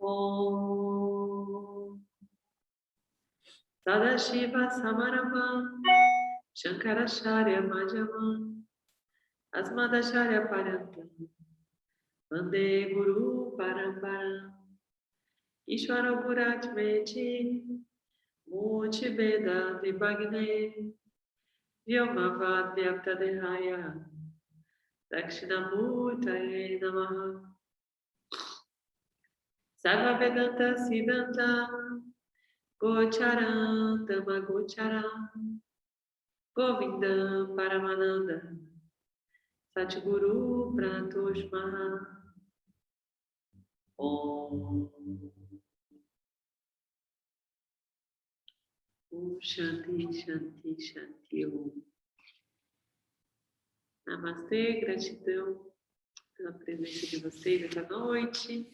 Om Sadashiva Samarabham Shankaracharya Madhyamam Asmadacharya Parantam Vande Guru Paramparam Ishvara Guratmeti Muti Veda Vibhagne Vyomavad Vyaptadehaya Dakshinamurtaye Namaha Sarva Vedanta Siddhanta Gocharam Tamagocharam Govindam Paramananda Satguru Prantoshma Om Shanti Shanti Shanti Om. Namastê, gratidão pela presença de vocês essa noite.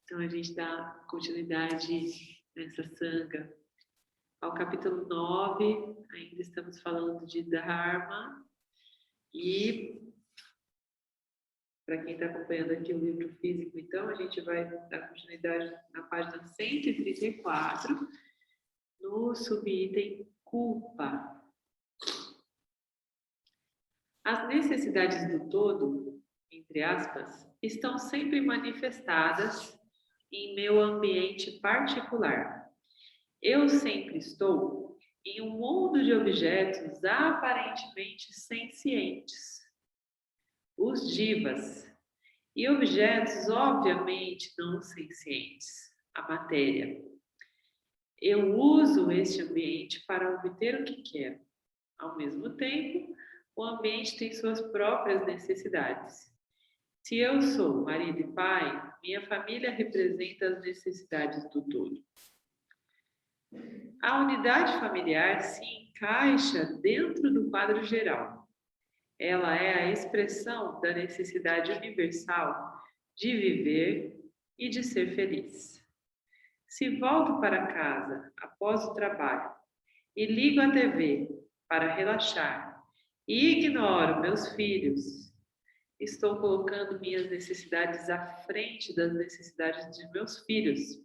Então a gente dá continuidade nessa sanga ao capítulo 9, ainda estamos falando de Dharma, e para quem está acompanhando aqui o livro físico, então a gente vai dar continuidade na página 134, no subitem culpa. As necessidades do todo, entre aspas, estão sempre manifestadas em meu ambiente particular. Eu sempre estou em um mundo de objetos aparentemente sencientes, os jivas, e objetos obviamente não sencientes, a matéria. Eu uso este ambiente para obter o que quero. Ao mesmo tempo, o ambiente tem suas próprias necessidades. Se eu sou marido e pai, minha família representa as necessidades do todo. A unidade familiar se encaixa dentro do quadro geral. Ela é a expressão da necessidade universal de viver e de ser feliz. Se volto para casa após o trabalho e ligo a TV para relaxar e ignoro meus filhos, estou colocando minhas necessidades à frente das necessidades de meus filhos,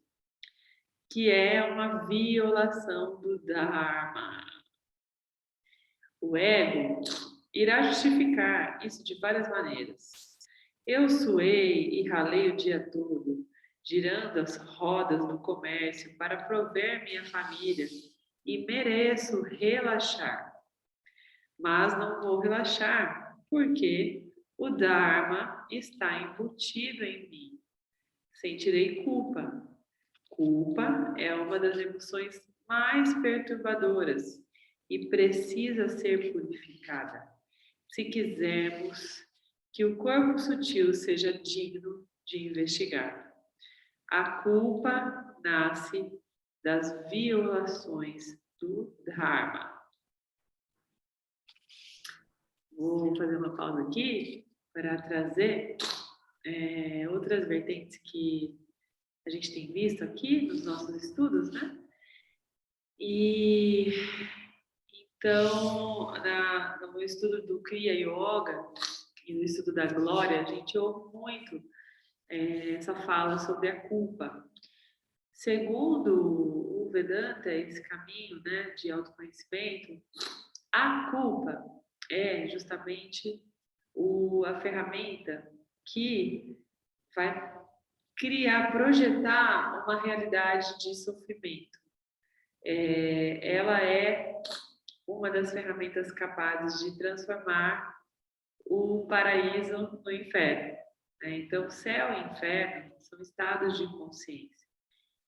que é uma violação do Dharma. O ego irá justificar isso de várias maneiras. Eu suei e ralei o dia todo, girando as rodas do comércio para prover minha família e mereço relaxar. Mas não vou relaxar, porque o Dharma está embutido em mim. Sentirei culpa. Culpa é uma das emoções mais perturbadoras e precisa ser purificada, se quisermos que o corpo sutil seja digno de investigar. A culpa nasce das violações do Dharma. Vou fazer uma pausa aqui para trazer outras vertentes que a gente tem visto aqui nos nossos estudos, né? E então, no estudo do Kriya Yoga e no estudo da Glória, a gente ouve muito essa fala sobre a culpa. Segundo o Vedanta, esse caminho, né, de autoconhecimento, a culpa é justamente a ferramenta que vai projetar uma realidade de sofrimento. Ela é uma das ferramentas capazes de transformar o paraíso no inferno. Então, céu e inferno são estados de consciência.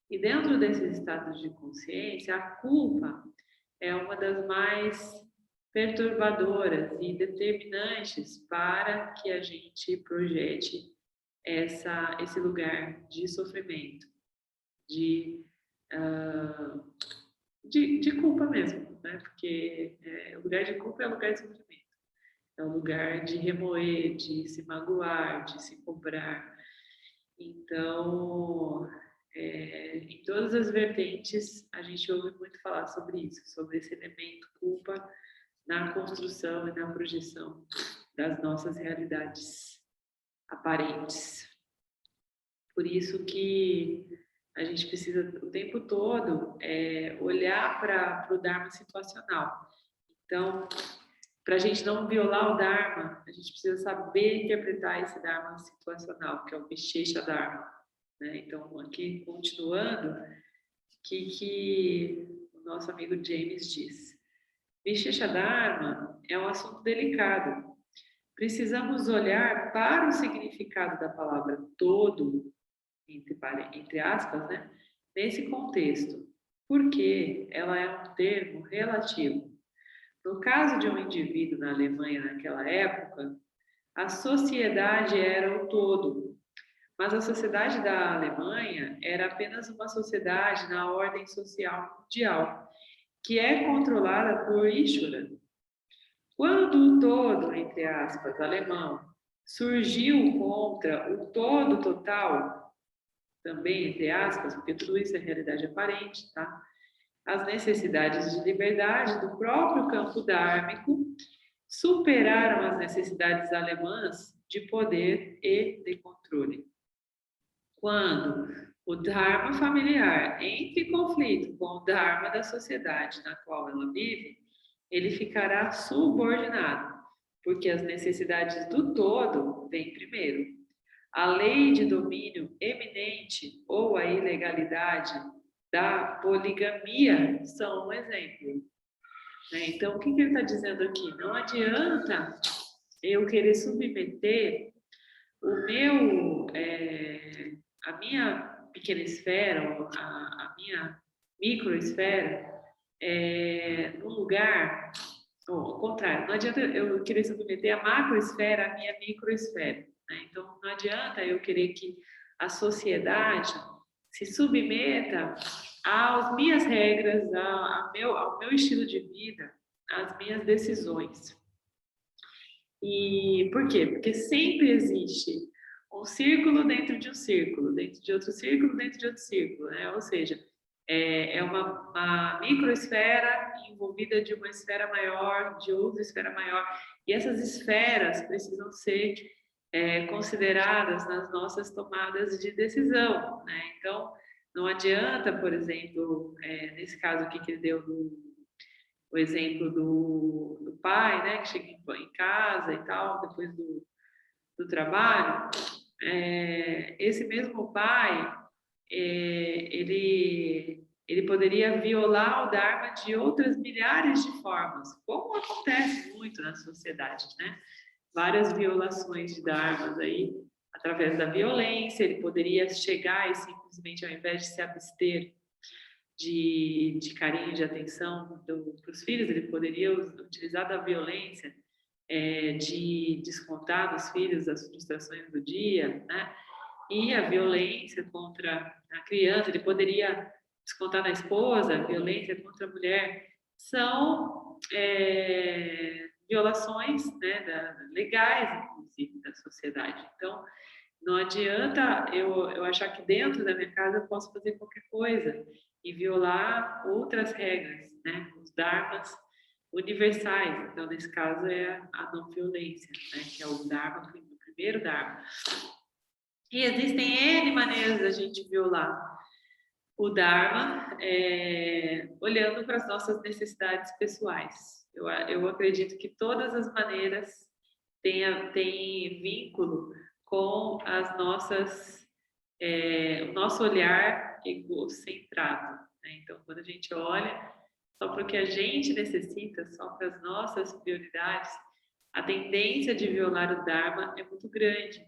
E dentro desses estados de consciência, a culpa é uma das mais perturbadoras e determinantes para que a gente projete esse lugar de sofrimento, de culpa mesmo, né? Porque o lugar de culpa é o lugar de sofrimento, é o lugar de remoer, de se magoar, de se cobrar. Então, em todas as vertentes, a gente ouve muito falar sobre isso, sobre esse elemento culpa na construção e na projeção das nossas realidades aparentes. Por isso que a gente precisa o tempo todo olhar para o Dharma situacional. Então, para a gente não violar o Dharma, a gente precisa saber interpretar esse Dharma situacional, que é o Vishesha Dharma. Né? Então, aqui, continuando, o que o nosso amigo James diz. Vishesha Dharma é um assunto delicado. Precisamos olhar para o significado da palavra todo, entre aspas, né? Nesse contexto, porque ela é um termo relativo. No caso de um indivíduo na Alemanha naquela época, a sociedade era o todo, mas a sociedade da Alemanha era apenas uma sociedade na ordem social mundial, que é controlada por Ishvara. Quando o todo, entre aspas, alemão, surgiu contra o todo total, também entre aspas, porque tudo isso é realidade aparente, tá? As necessidades de liberdade do próprio campo dármico superaram as necessidades alemãs de poder e de controle. Quando o Dharma familiar entra em conflito com o Dharma da sociedade na qual ela vive, ele ficará subordinado, porque as necessidades do todo vêm primeiro. A lei de domínio eminente ou a ilegalidade da poligamia são um exemplo. Então, o que ele está dizendo aqui? Não adianta eu querer submeter a minha pequena esfera, a minha microesfera, num lugar, ou ao contrário, não adianta eu querer submeter a macroesfera à minha microesfera. Né? Então, não adianta eu querer que a sociedade se submeta às minhas regras, ao meu estilo de vida, às minhas decisões. E por quê? Porque sempre existe um círculo dentro de um círculo, dentro de outro círculo, dentro de outro círculo, né? Ou seja, é uma microesfera envolvida de uma esfera maior, de outra esfera maior. E essas esferas precisam ser consideradas nas nossas tomadas de decisão, né? Então, não adianta, por exemplo, nesse caso aqui que ele deu o exemplo do pai, né, que chega em casa e tal, depois do trabalho, esse mesmo pai, ele poderia violar o Dharma de outras milhares de formas, como acontece muito na sociedade, né? Várias violações de dharmas aí, através da violência, ele poderia chegar e simplesmente, ao invés de se abster de carinho, de atenção para os filhos, ele poderia utilizar da violência de descontar nos filhos as frustrações do dia, né? E a violência contra a criança, ele poderia descontar na esposa, a violência contra a mulher, são violações, né, legais, inclusive, da sociedade. Então, não adianta eu achar que dentro da minha casa eu posso fazer qualquer coisa e violar outras regras, né, os dharmas universais. Então, nesse caso, é a não violência, né, que é o dharma, o primeiro dharma. E existem N maneiras da gente violar o Dharma, olhando para as nossas necessidades pessoais. Eu acredito que todas as maneiras têm vínculo com as nossas, o nosso olhar egocentrado. Né? Então, quando a gente olha só para o que a gente necessita, só para as nossas prioridades, a tendência de violar o Dharma é muito grande.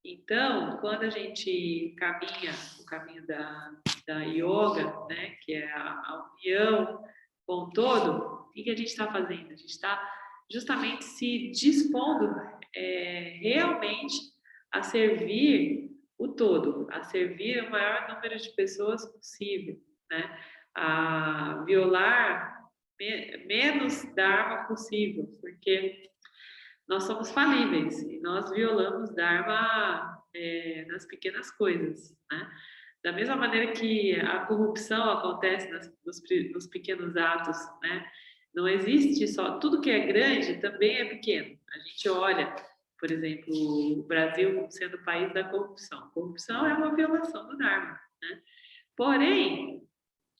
Então, quando a gente caminha o caminho da yoga, né, que é a união com o todo, o que a gente está fazendo? A gente está justamente se dispondo realmente a servir o todo, a servir o maior número de pessoas possível, né? A violar menos Dharma possível, porque nós somos falíveis e nós violamos Dharma nas pequenas coisas, né? Da mesma maneira que a corrupção acontece nos pequenos atos, né? Não existe só... Tudo que é grande também é pequeno. A gente olha por exemplo, o Brasil sendo o país da corrupção. Corrupção é uma violação do Dharma, né? Porém,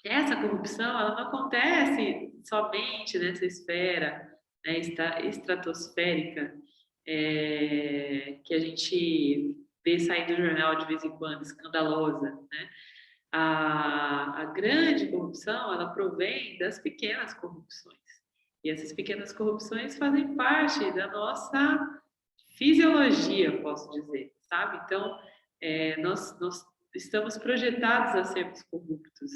essa corrupção ela não acontece somente nessa esfera, né, estratosférica, que a gente vê sair do jornal de vez em quando, escandalosa, né? A grande corrupção ela provém das pequenas corrupções. E essas pequenas corrupções fazem parte da nossa fisiologia, posso dizer, sabe? Então, nós estamos projetados a sermos corruptos,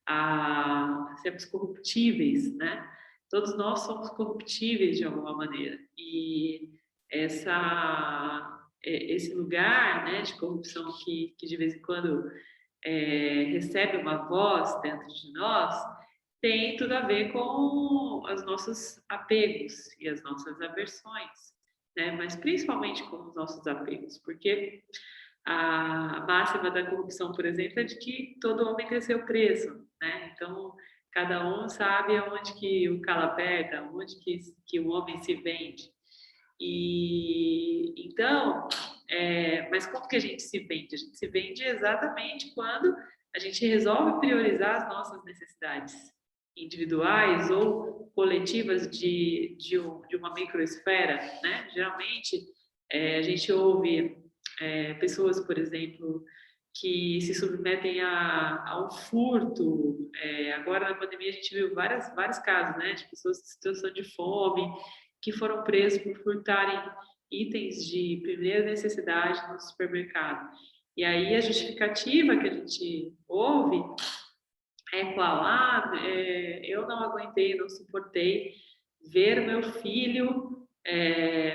a sermos corruptíveis, né? Todos nós somos corruptíveis de alguma maneira. E esse lugar, né, de corrupção que de vez em quando recebe uma voz dentro de nós, tem tudo a ver com os nossos apegos e as nossas aversões, né? Mas principalmente com os nossos apegos, porque a máxima da corrupção, por exemplo, é de que todo homem cresceu preso, né? Então, cada um sabe aonde que o calo aperta, aonde que o homem se vende. E então, mas como que a gente se vende? A gente se vende exatamente quando a gente resolve priorizar as nossas necessidades individuais ou coletivas de uma microesfera, né? Geralmente, a gente ouve pessoas, por exemplo, que se submetem a um furto. Agora, na pandemia, a gente viu vários casos, né? De pessoas em situação de fome, que foram presos por furtarem itens de primeira necessidade no supermercado. E aí a justificativa que a gente ouve é qual? Eu não aguentei, não suportei ver o meu filho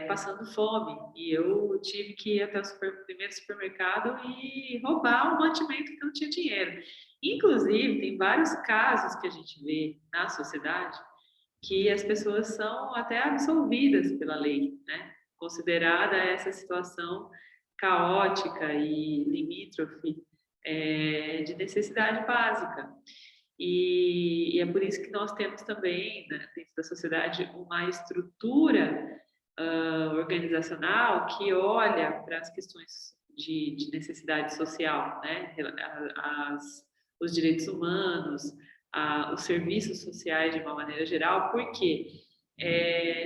passando fome e eu tive que ir até o primeiro supermercado e roubar um mantimento que não tinha dinheiro. Inclusive, tem vários casos que a gente vê na sociedade que as pessoas são até absolvidas pela lei, né? Considerada essa situação caótica e limítrofe de necessidade básica. E é por isso que nós temos também, né, dentro da sociedade, uma estrutura organizacional que olha para as questões de necessidade social, né? Os direitos humanos, os serviços sociais de uma maneira geral, por quê?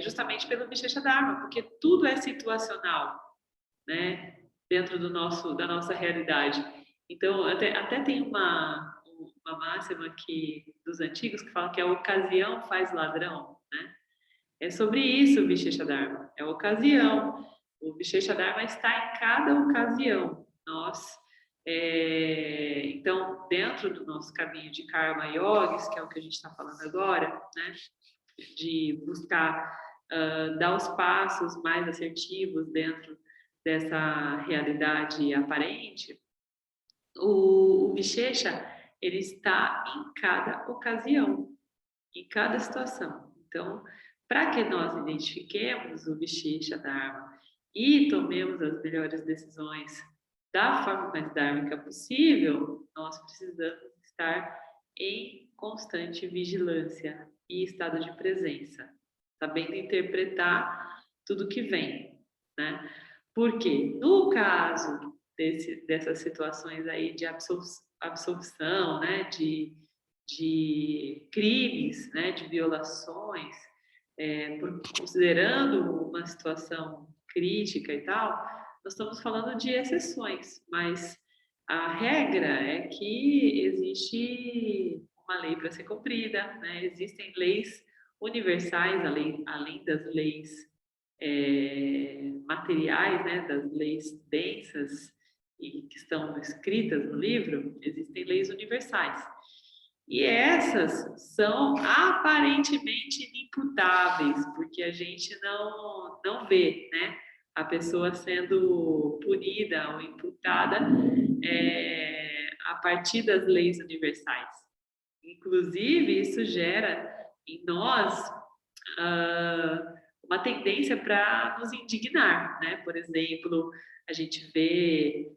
Justamente pelo Vishecha Dharma, porque tudo é situacional, né? Dentro da nossa realidade. Então, até tem uma máxima dos antigos que fala que a ocasião faz ladrão, né? É sobre isso o Vishecha Dharma, é a ocasião. O Vishecha Dharma está em cada ocasião. Então, dentro do nosso caminho de Karma Yogis, que é o que a gente está falando agora, né, de buscar dar os passos mais assertivos dentro dessa realidade aparente, o Vishecha, ele está em cada ocasião, em cada situação. Então, para que nós identifiquemos o Vishecha Dharma e tomemos as melhores decisões da forma mais dharmica possível, nós precisamos estar em constante vigilância e estado de presença, sabendo interpretar tudo que vem, né? Porque no caso dessas situações aí de absorção, né, de crimes, né, de violações, considerando uma situação crítica e tal, nós estamos falando de exceções, mas a regra é que existe uma lei para ser cumprida, né? Existem leis universais, além das leis materiais, né, das leis densas e que estão escritas no livro, existem leis universais. E essas são aparentemente inimputáveis, porque a gente não vê, né, a pessoa sendo punida ou imputada a partir das leis universais. Inclusive, isso gera em nós uma tendência para nos indignar, né? Por exemplo, a gente vê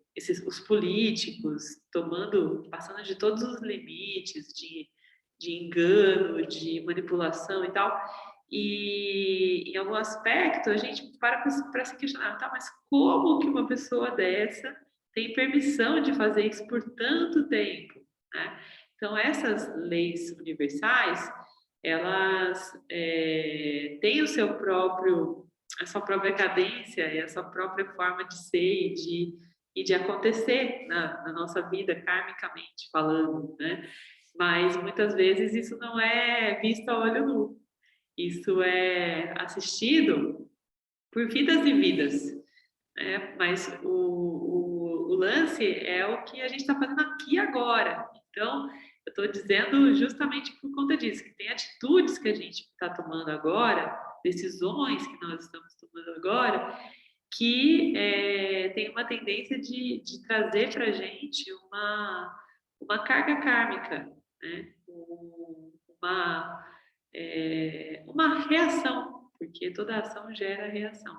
os políticos passando de todos os limites de engano, de manipulação e tal. E em algum aspecto a gente para se questionar, tá, mas como que uma pessoa dessa tem permissão de fazer isso por tanto tempo, né? Então essas leis universais, elas têm o seu próprio, a sua própria cadência e a sua própria forma de ser e de acontecer na nossa vida, karmicamente falando, né? Mas muitas vezes isso não é visto a olho nu. Isso é assistido por vidas e vidas, né? Mas o lance é o que a gente está fazendo aqui agora. Então, eu estou dizendo justamente por conta disso, que tem atitudes que a gente está tomando agora, decisões que nós estamos tomando agora, que tem uma tendência de trazer para a gente uma carga kármica, né? Uma, uma reação, porque toda ação gera reação.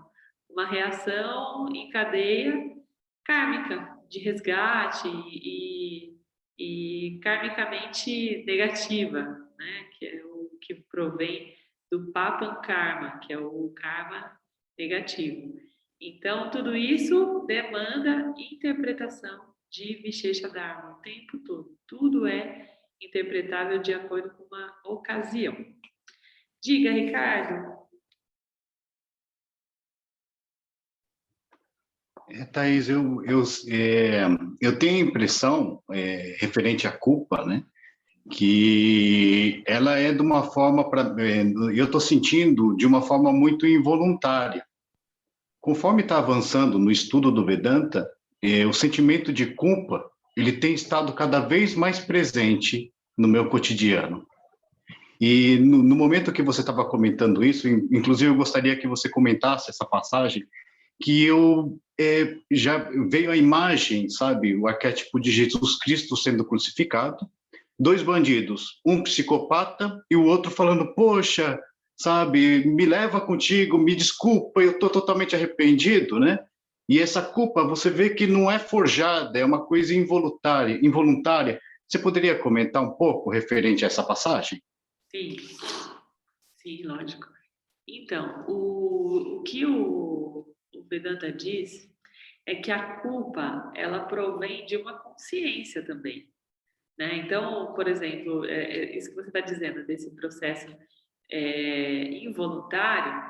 Uma reação em cadeia kármica, de resgate e karmicamente negativa, né? Que é o que provém do Papan Karma, que é o karma negativo. Então, tudo isso demanda interpretação de Vishesha Dharma o tempo todo. Tudo é interpretável de acordo com uma ocasião. Diga, Ricardo. Thaís, eu tenho a impressão, referente à culpa, né, que ela é de uma forma, eu estou sentindo de uma forma muito involuntária. Conforme está avançando no estudo do Vedanta, o sentimento de culpa, ele tem estado cada vez mais presente no meu cotidiano. E no momento que você estava comentando isso, inclusive eu gostaria que você comentasse essa passagem, que eu já veio a imagem, sabe, o arquétipo de Jesus Cristo sendo crucificado, dois bandidos, um psicopata e o outro falando, poxa, sabe, me leva contigo, me desculpa, eu estou totalmente arrependido, né? E essa culpa, você vê que não é forjada, é uma coisa involuntária. Você poderia comentar um pouco referente a essa passagem? Sim, sim, lógico. Então, o que o Vedanta diz é que a culpa, ela provém de uma consciência também, né? Então, por exemplo, isso que você está dizendo, desse processo involuntário,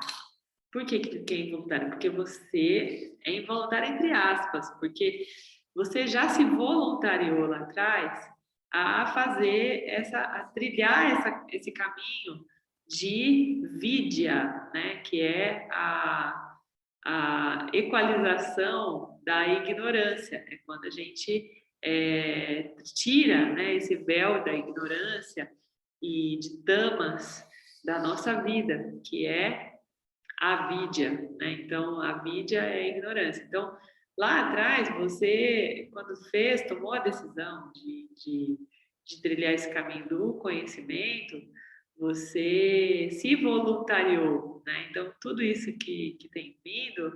por que é involuntário? Porque você é involuntário entre aspas, porque você já se voluntariou lá atrás a fazer a trilhar esse caminho de vidya, né? Que é a equalização da ignorância. É quando a gente tira, né, esse véu da ignorância e de tamas da nossa vida, que é a vidya, né? Então, a vidya é a ignorância. Então, lá atrás, você, quando tomou a decisão de trilhar esse caminho do conhecimento, você se voluntariou, né? Então, tudo isso que tem vindo,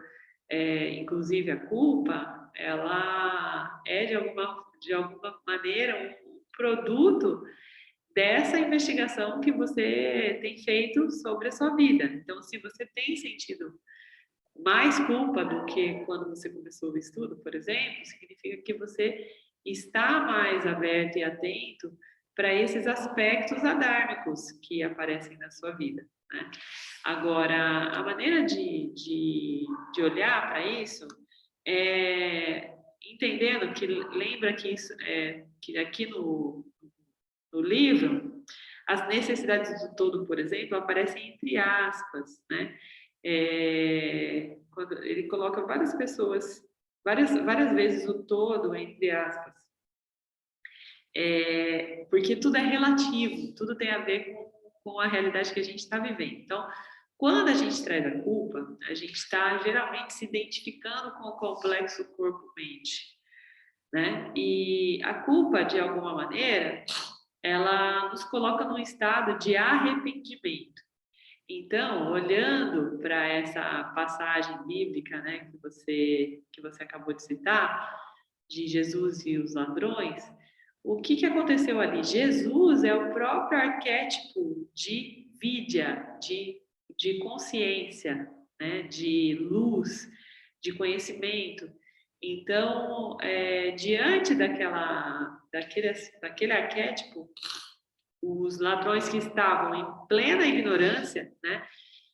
inclusive a culpa, ela é de alguma maneira um produto dessa investigação que você tem feito sobre a sua vida. Então, se você tem sentido mais culpa do que quando você começou o estudo, por exemplo, significa que você está mais aberto e atento para esses aspectos adármicos que aparecem na sua vida, né? Agora, a maneira de olhar para isso é entendendo que, lembra que isso que aqui no livro, as necessidades do todo, por exemplo, aparecem entre aspas, né? Quando ele coloca várias pessoas, várias vezes o todo entre aspas, porque tudo é relativo, tudo tem a ver com a realidade que a gente está vivendo. Então, quando a gente traz a culpa, a gente está geralmente se identificando com o complexo corpo-mente, né? E a culpa, de alguma maneira, ela nos coloca num estado de arrependimento. Então, olhando para essa passagem bíblica, né, que você acabou de citar, de Jesus e os ladrões, o que aconteceu ali? Jesus é o próprio arquétipo de vidya, de de consciência, né? De luz, de conhecimento. Então, diante daquele arquétipo, os ladrões que estavam em plena ignorância, né?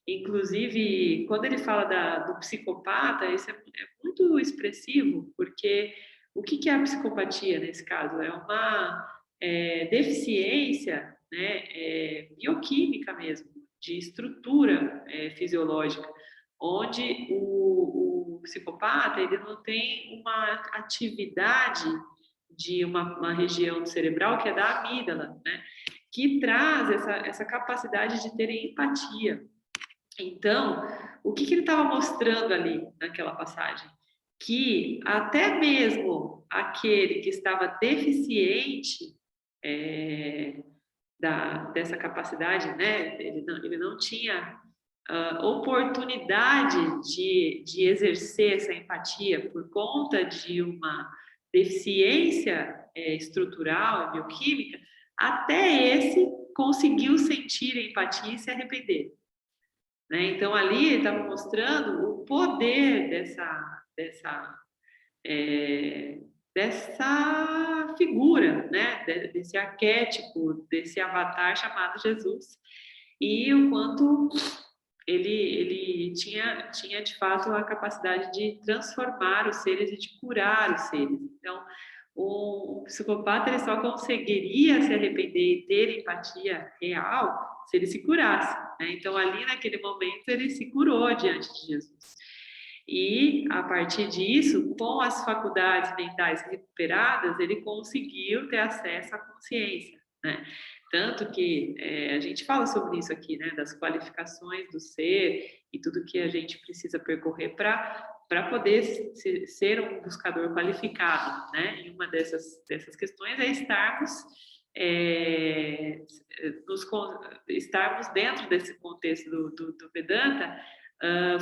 Inclusive, quando ele fala do psicopata, isso é muito expressivo, porque o que é a psicopatia nesse caso? É uma deficiência, né, bioquímica mesmo, de estrutura fisiológica, onde o psicopata ele não tem uma atividade de uma região cerebral que é da amígdala, né, que traz essa capacidade de ter empatia. Então, o que ele estava mostrando ali naquela passagem? Que até mesmo aquele que estava deficiente dessa capacidade, né? Ele não tinha oportunidade de exercer essa empatia por conta de uma deficiência estrutural, bioquímica, até esse conseguiu sentir empatia e se arrepender. Né? Então, ali ele estava mostrando o poder dessa figura, né? Desse arquétipo, desse avatar chamado Jesus, e o quanto ele tinha de fato a capacidade de transformar os seres e de curar os seres. Então, o psicopata ele só conseguiria se arrepender e ter empatia real se ele se curasse. Né? Então, ali naquele momento, ele se curou diante de Jesus. E, a partir disso, com as faculdades mentais recuperadas, ele conseguiu ter acesso à consciência. Né? Tanto que a gente fala sobre isso aqui, né? Das qualificações do ser e tudo que a gente precisa percorrer para poder ser um buscador qualificado, né? E uma dessas questões é estarmos dentro desse contexto do Vedanta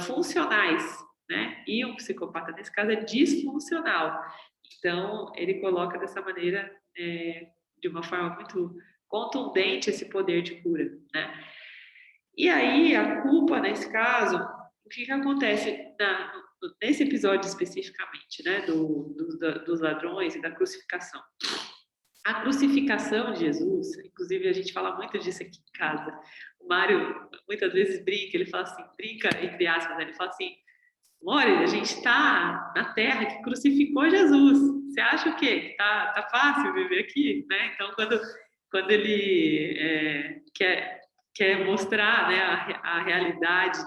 funcionais, né? E um psicopata, nesse caso, é disfuncional. Então, ele coloca dessa maneira, de uma forma muito contundente, esse poder de cura, né? E aí, a culpa, nesse caso, o que acontece nesse episódio especificamente, né? Dos ladrões e da crucificação. A crucificação de Jesus, inclusive a gente fala muito disso aqui em casa. O Mário muitas vezes brinca, ele fala assim, brinca entre aspas, né? Ele fala assim, olha, a gente está na terra que crucificou Jesus. Você acha o quê? Que tá fácil viver aqui, né? Então, quando ele quer mostrar, né, a realidade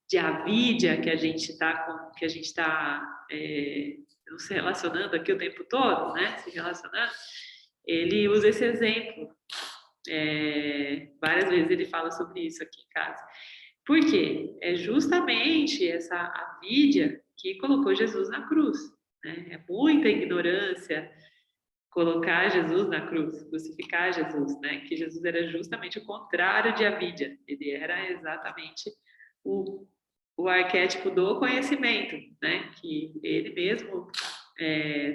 de avidia que a gente está se relacionando aqui o tempo todo, né? Se relacionando, ele usa esse exemplo. Várias vezes ele fala sobre isso aqui em casa. Por quê? É justamente essa avidia que colocou Jesus na cruz. Né? É muita ignorância colocar Jesus na cruz, crucificar Jesus, né? Que Jesus era justamente o contrário de avidia. Ele era exatamente o arquétipo do conhecimento, né? Que ele mesmo,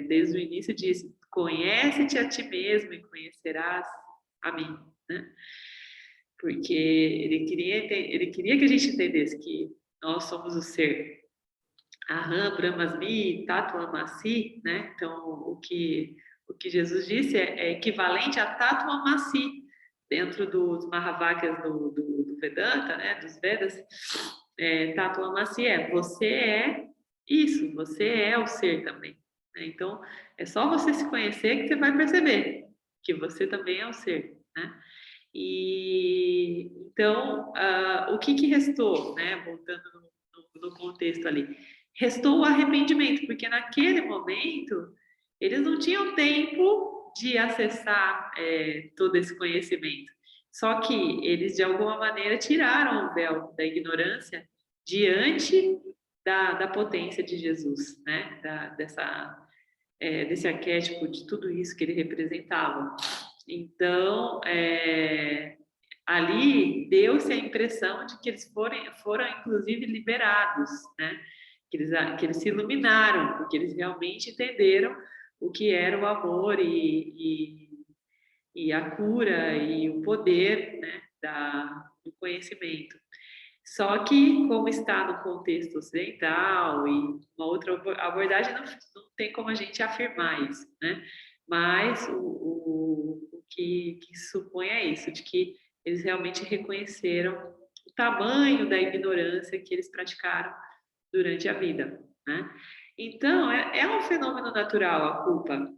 desde o início, disse: conhece-te a ti mesmo e conhecerás a mim, né? Porque ele queria que a gente entendesse que nós somos o ser. Aham, Brahmasmi, Tatuamasi, né? Então, o que Jesus disse é equivalente a Tatuamasi, dentro dos Mahavakyas do Vedanta, né? Dos Vedas. Tatuamasi você é isso, você é o ser também. Né? Então, é só você se conhecer que você vai perceber que você também é o ser, né? E então, o que restou, né? Voltando no contexto ali, restou o arrependimento, porque naquele momento eles não tinham tempo de acessar todo esse conhecimento. Só que eles, de alguma maneira, tiraram o véu da ignorância diante da potência de Jesus, né? Desse arquétipo, de tudo isso que ele representava. Então, ali deu-se a impressão de que eles foram inclusive, liberados, né? Que eles se iluminaram, porque eles realmente entenderam o que era o amor e a cura e o poder, né, do conhecimento. Só que, como está no contexto ocidental e uma outra abordagem, não tem como a gente afirmar isso, né? Mas o que supõe é isso, de que eles realmente reconheceram o tamanho da ignorância que eles praticaram durante a vida, né? Então, é um fenômeno natural a culpa.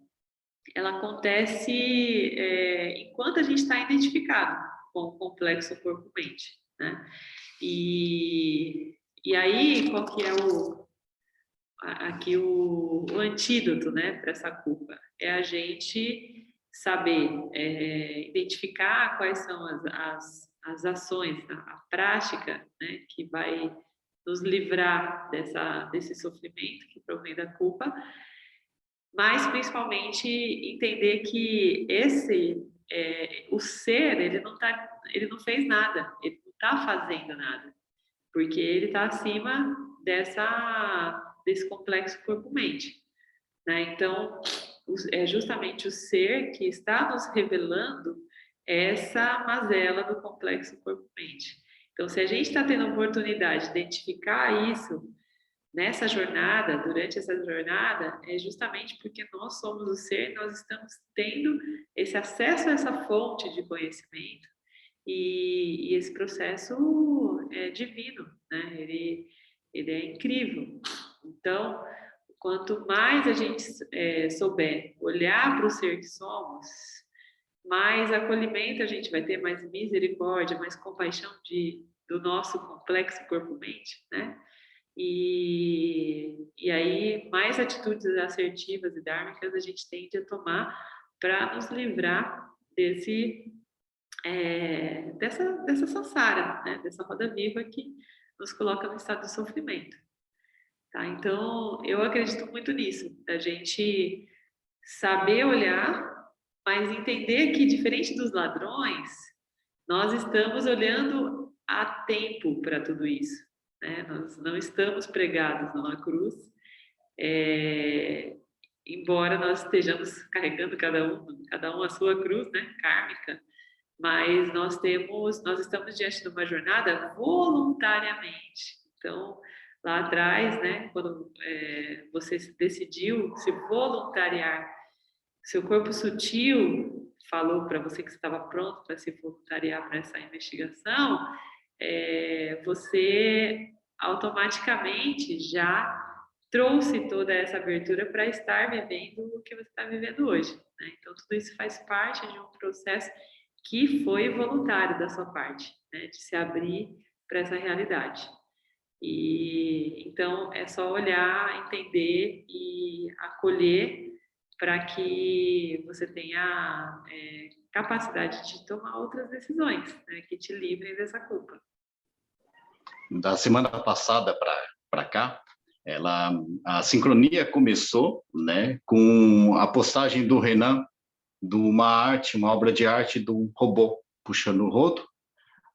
Ela acontece enquanto a gente está identificado com o complexo corpo-mente, né? E aí, qual que é aqui o antídoto, né, para essa culpa? É a gente saber identificar quais são as ações, a prática, né, que vai nos livrar desse sofrimento que provém da culpa, mas principalmente entender que o ser, ele não fez nada, ele não está fazendo nada, porque ele está acima desse complexo corpo-mente, né? Então, é justamente o ser que está nos revelando essa mazela do complexo corpo-mente. Então, se a gente está tendo a oportunidade de identificar isso nessa jornada, durante essa jornada, é justamente porque nós somos o ser, nós estamos tendo esse acesso a essa fonte de conhecimento e esse processo é divino, né? Ele é incrível. Então, quanto mais a gente souber olhar para o ser que somos, mais acolhimento a gente vai ter, mais misericórdia, mais compaixão do nosso complexo corpo-mente, né? E aí, mais atitudes assertivas e dármicas a gente tende a tomar para nos livrar dessa samsara, né? Dessa roda viva que nos coloca no estado de sofrimento. Tá? Então, eu acredito muito nisso, da gente saber olhar, mas entender que, diferente dos ladrões, nós estamos olhando a tempo para tudo isso. Né? Nós não estamos pregados numa cruz, embora nós estejamos carregando cada um a sua cruz, né, kármica, mas nós estamos diante de uma jornada voluntariamente. Então, lá atrás, né, quando você decidiu se voluntariar, seu corpo sutil falou para você que estava pronto para se voluntariar para essa investigação, você automaticamente já trouxe toda essa abertura para estar vivendo o que você está vivendo hoje. Né? Então, tudo isso faz parte de um processo que foi voluntário da sua parte, né? De se abrir para essa realidade. E então é só olhar, entender e acolher para que você tenha capacidade de tomar outras decisões, né? Que te livrem dessa culpa. Da semana passada para cá, a sincronia começou, né, com a postagem do Renan de uma obra de arte do robô puxando o rodo.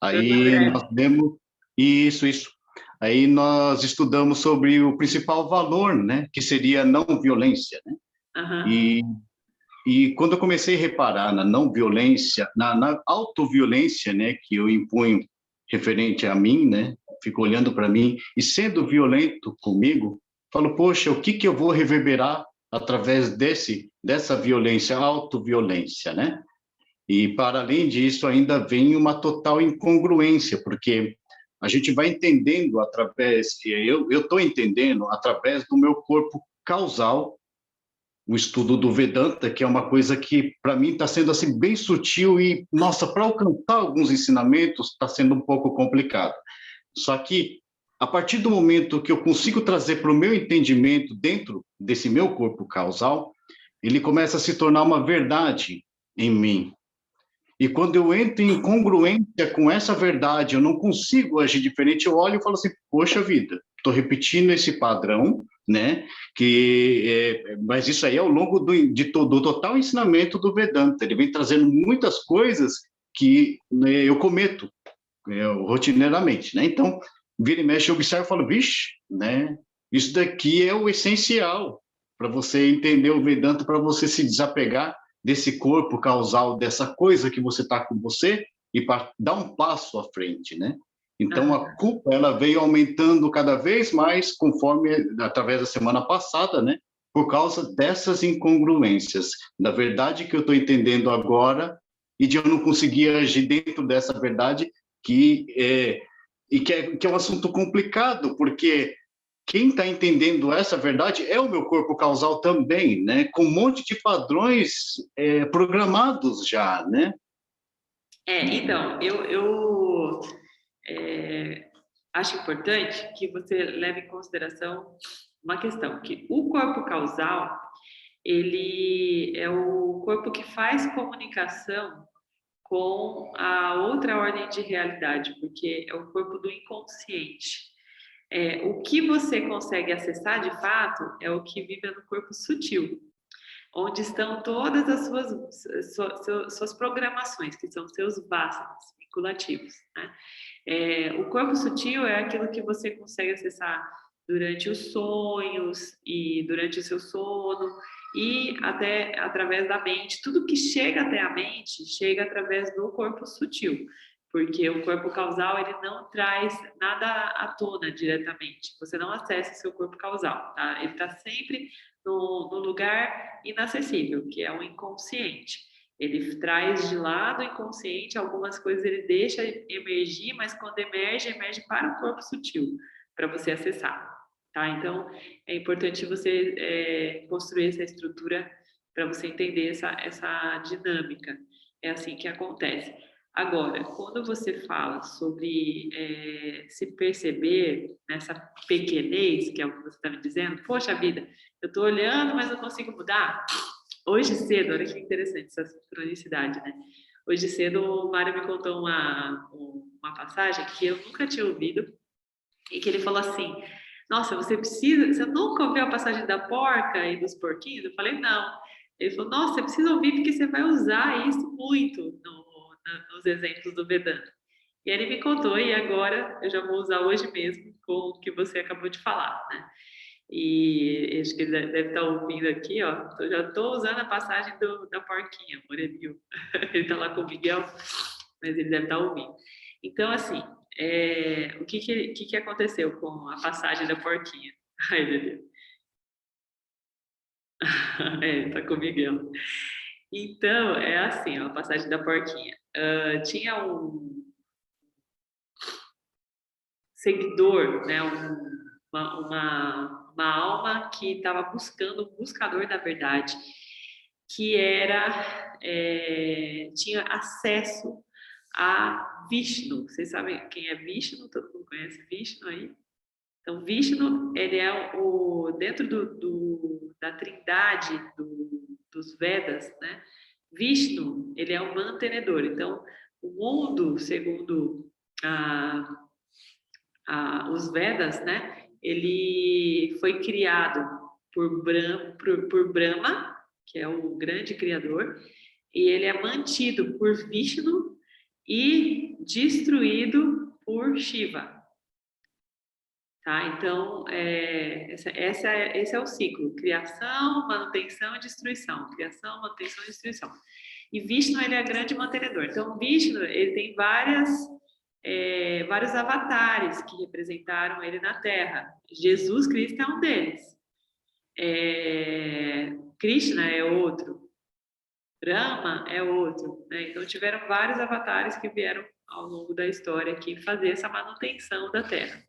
Aí nós vemos isso. Aí nós estudamos sobre o principal valor, né, que seria a não violência, né? Uhum. E quando eu comecei a reparar na não violência, na autoviolência, né, que eu impunho referente a mim, né, fico olhando para mim e sendo violento comigo, falo, poxa, o que que eu vou reverberar através dessa violência, autoviolência, né? E para além disso, ainda vem uma total incongruência, porque a gente vai entendendo eu estou entendendo através do meu corpo causal, o estudo do Vedanta, que é uma coisa que, para mim, está sendo assim, bem sutil e, nossa, para alcançar alguns ensinamentos está sendo um pouco complicado. Só que, a partir do momento que eu consigo trazer para o meu entendimento dentro desse meu corpo causal, ele começa a se tornar uma verdade em mim. E quando eu entro em congruência com essa verdade, eu não consigo agir diferente, eu olho e falo assim, poxa vida, estou repetindo esse padrão, né? Mas isso aí é ao longo do total ensinamento do Vedanta. Ele vem trazendo muitas coisas que, né, eu cometo rotineiramente, né? Então, vira e mexe, eu observo e falo, vixe, né? Isso daqui é o essencial para você entender o Vedanta, para você se desapegar desse corpo causal, dessa coisa que você está com você, e para dar um passo à frente, né? Então, a culpa ela veio aumentando cada vez mais conforme, através da semana passada, né? Por causa dessas incongruências, da verdade que eu estou entendendo agora e de eu não conseguir agir dentro dessa verdade que é um assunto complicado, porque quem está entendendo essa verdade é o meu corpo causal também, né? Com um monte de padrões programados já, né? Então, eu acho importante que você leve em consideração uma questão, que o corpo causal, ele é o corpo que faz comunicação com a outra ordem de realidade, porque é o corpo do inconsciente. O que você consegue acessar de fato é o que vive no corpo sutil, onde estão todas as suas programações, que são seus vasanas vinculativos, né? O corpo sutil é aquilo que você consegue acessar durante os sonhos e durante o seu sono e até através da mente. Tudo que chega até a mente chega através do corpo sutil, porque o corpo causal ele não traz nada à tona diretamente. Você não acessa seu corpo causal, tá? Ele está sempre no lugar inacessível, que é o inconsciente. Ele traz de lá do inconsciente algumas coisas, ele deixa emergir, mas quando emerge, emerge para o corpo sutil, para você acessar, tá? Então, é importante você construir essa estrutura para você entender essa dinâmica. É assim que acontece. Agora, quando você fala sobre se perceber nessa pequenez, que é o que você está me dizendo, poxa vida, eu estou olhando, mas não consigo mudar. Hoje cedo, olha que interessante essa sincronicidade, né? Hoje cedo o Mário me contou uma passagem que eu nunca tinha ouvido e que ele falou assim: Nossa, você nunca ouviu a passagem da porca e dos porquinhos? Eu falei: Não. Ele falou: Nossa, você precisa ouvir porque você vai usar isso muito nos exemplos do Vedanta. E ele me contou, e agora eu já vou usar hoje mesmo com o que você acabou de falar, né? E acho que ele deve estar ouvindo aqui, ó. Eu já estou usando a passagem da porquinha, Moreninho. Ele está lá com o Miguel, mas ele deve estar ouvindo. Então, assim, o que aconteceu com a passagem da porquinha? Ai, meu Deus. Tá com o Miguel. Então, é assim, ó, a passagem da porquinha. Tinha um seguidor, né, uma alma que estava buscando o buscador da verdade, que tinha acesso a Vishnu. Vocês sabem quem é Vishnu? Todo mundo conhece Vishnu aí? Então, Vishnu, ele é dentro da trindade dos Vedas, né? Vishnu, ele é o mantenedor. Então, o mundo, segundo os Vedas, né? Ele foi criado por Brahma, que é o grande criador, e ele é mantido por Vishnu e destruído por Shiva. Tá? Então, esse é o ciclo: criação, manutenção e destruição. Criação, manutenção e destruição. E Vishnu, ele é grande mantenedor. Então, Vishnu, ele tem vários avatares que representaram ele na Terra. Jesus Cristo é um deles. Krishna é outro. Brahma é outro. Né? Então, tiveram vários avatares que vieram ao longo da história aqui fazer essa manutenção da Terra.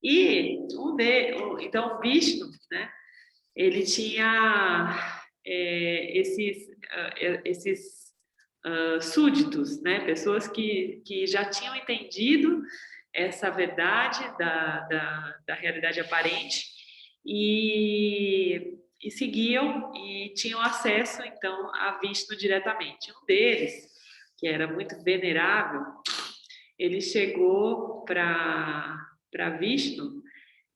E então, Vishnu, né? Ele tinha esses súditos, né? Pessoas que já tinham entendido essa verdade da realidade aparente e seguiam e tinham acesso, então, a Vishnu diretamente. Um deles, que era muito venerável, ele chegou para Vishnu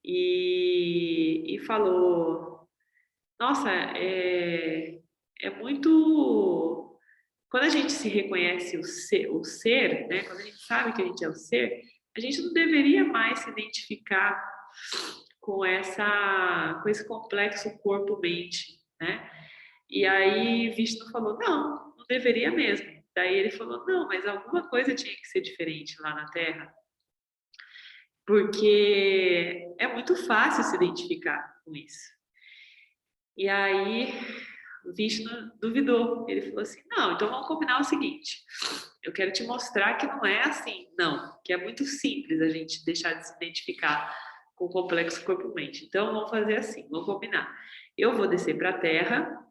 e falou: Nossa, é muito. Quando a gente se reconhece o ser, né? Quando a gente sabe que a gente é o ser, a gente não deveria mais se identificar com esse complexo corpo-mente, né? E aí Vishnu falou: Não deveria mesmo. Daí ele falou: Não, mas alguma coisa tinha que ser diferente lá na Terra. porque é muito fácil se identificar com isso. E aí o Vishnu duvidou. Ele falou assim: não, então vamos combinar o seguinte. Eu quero te mostrar que não é assim, não, que é muito simples a gente deixar de se identificar com o complexo corpo-mente. Então vamos fazer assim, vamos combinar. Eu vou descer para a Terra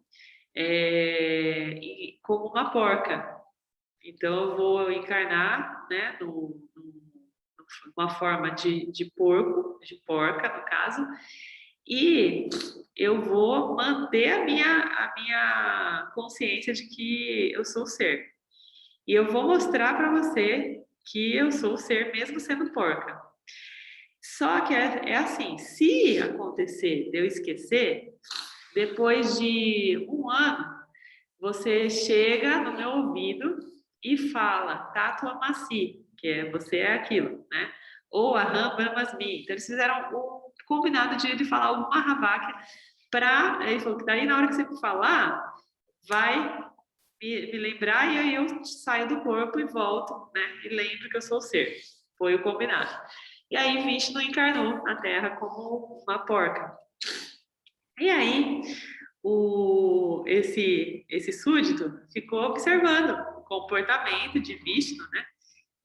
como uma porca. Então eu vou encarnar, né, numa forma de porco, de porca, no caso, e eu vou manter a minha consciência de que eu sou ser. E eu vou mostrar para você que eu sou ser mesmo sendo porca. Só que é assim, se acontecer de eu esquecer, depois de um ano, você chega no meu ouvido e fala Tatuamasi, que é você é aquilo, né? Ou Aham Brahmasmi. Então eles fizeram o combinado de ele falar o Mahavakya para. Ele falou que daí na hora que você falar, vai me lembrar e aí eu saio do corpo e volto, né? E lembro que eu sou o ser. Foi o combinado. E aí Vishnu encarnou na Terra como uma porca. E aí esse súdito ficou observando o comportamento de Vishnu, né?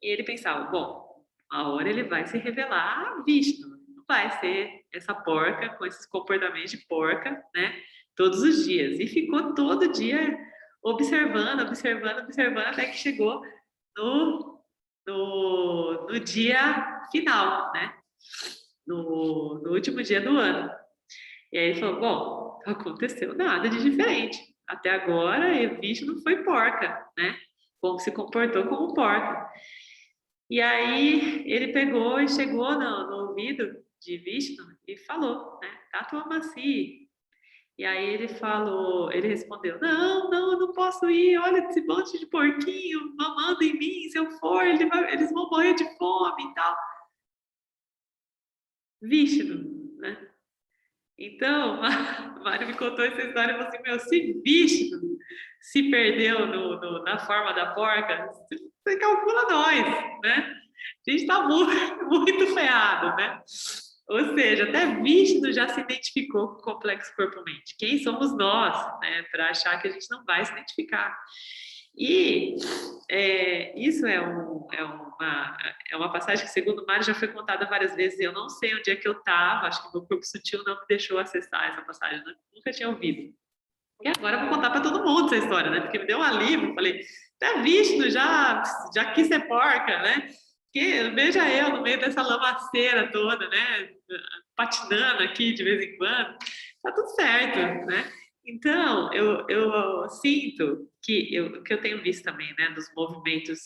E ele pensava, bom, a hora ele vai se revelar a Vishnu, não vai ser essa porca com esses comportamentos de porca, né? Todos os dias. E ficou todo dia observando, observando, observando, até que chegou no dia final, né? No último dia do ano. E aí ele falou, bom, não aconteceu nada de diferente. Até agora, Vishnu não foi porca, né? Como se comportou como porca. E aí ele pegou e chegou no ouvido de Vishnu e falou, né? Tatuamasi. E aí ele respondeu, não, eu não posso ir, olha esse monte de porquinho mamando em mim, se eu for, eles vão morrer de fome e tal. Vishnu, né? Então, Mário me contou essa história e falou assim, meu, se Vishnu se perdeu na forma da porca, você calcula nós, né? A gente está muito, muito ferrado, né? Ou seja, até Vishnu já se identificou com o complexo corpo-mente. Quem somos nós, né, para achar que a gente não vai se identificar? E isso é uma passagem que, segundo o Mário, já foi contada várias vezes. Eu não sei onde é que eu estava, acho que meu corpo sutil não me deixou acessar essa passagem, né? Nunca tinha ouvido. E agora eu vou contar para todo mundo essa história, né? Porque me deu um alívio. Falei, até Vishnu já quis ser porca, né? Que veja eu no meio dessa lamaceira toda, né? Patinando aqui de vez em quando. Tá tudo certo, né? Então, eu sinto que eu tenho visto também, né? Dos movimentos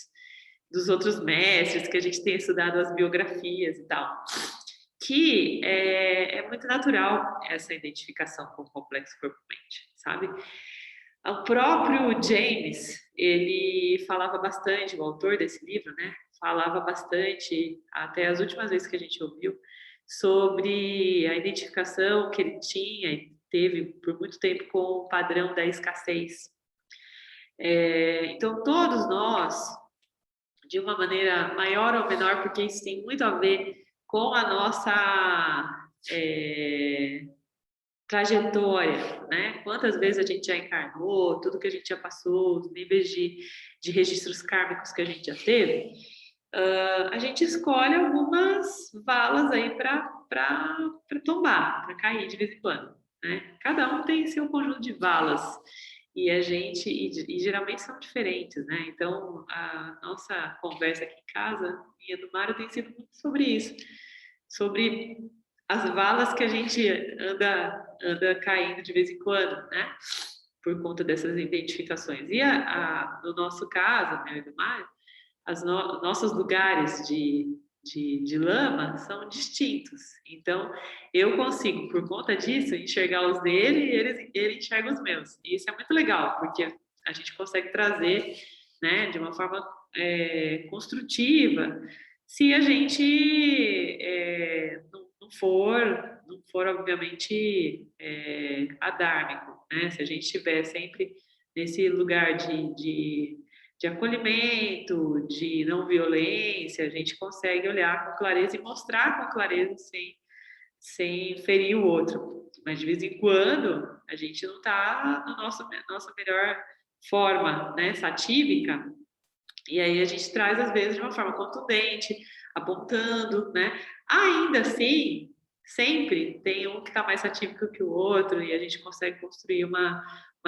dos outros mestres, que a gente tem estudado as biografias e tal, que é muito natural essa identificação com o complexo corpo-mente, sabe? O próprio James, ele falava bastante, o autor desse livro, né? Falava bastante, até as últimas vezes que a gente ouviu, sobre a identificação que ele tinha e teve por muito tempo com o padrão da escassez. Então, todos nós, de uma maneira maior ou menor, porque isso tem muito a ver com a nossa trajetória, né? Quantas vezes a gente já encarnou, tudo que a gente já passou, os níveis de registros kármicos que a gente já teve, a gente escolhe algumas valas aí para tombar, para cair de vez em quando, né? Cada um tem seu conjunto de valas e geralmente são diferentes, né? Então a nossa conversa aqui em casa, minha do Mário, tem sido muito sobre isso, sobre as valas que a gente anda caindo de vez em quando, né? Por conta dessas identificações. E no nosso caso, meu e do Mário, nossos lugares de lama são distintos. Então, eu consigo, por conta disso, enxergar os dele e ele enxerga os meus. E isso é muito legal, porque a gente consegue trazer, né, de uma forma construtiva, se a gente não for obviamente, adármico, né? Se a gente estiver sempre nesse lugar de de acolhimento, de não violência, a gente consegue olhar com clareza e mostrar com clareza sem ferir o outro. Mas de vez em quando a gente não está na nossa melhor forma, né, satívica, e aí a gente traz às vezes de uma forma contundente, apontando, né? Ainda assim, sempre tem um que está mais satívico que o outro e a gente consegue construir uma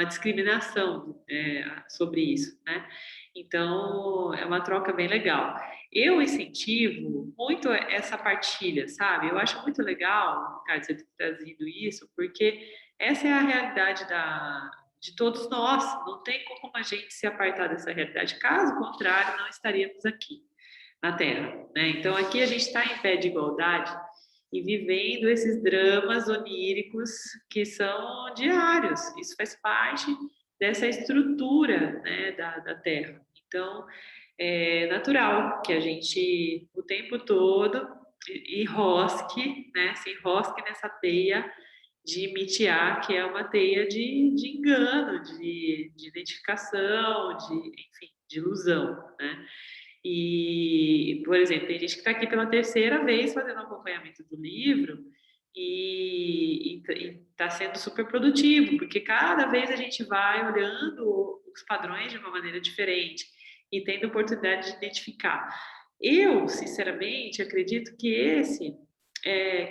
discriminação sobre isso, né? Então, é uma troca bem legal. Eu incentivo muito essa partilha, sabe? Eu acho muito legal, Ricardo, você ter trazido isso, porque essa é a realidade de todos nós. Não tem como a gente se apartar dessa realidade. Caso contrário, não estaríamos aqui na Terra, né? Então, aqui a gente está em pé de igualdade e vivendo esses dramas oníricos que são diários. Isso faz parte dessa estrutura, né, da Terra. Então, é natural que a gente, o tempo todo, enrosque, né, se enrosque nessa teia de mitiar, que é uma teia de engano, de identificação, enfim, de ilusão, né? E, por exemplo, tem gente que está aqui pela terceira vez fazendo acompanhamento do livro e está sendo super produtivo, porque cada vez a gente vai olhando os padrões de uma maneira diferente e tendo oportunidade de identificar. Eu, sinceramente, acredito que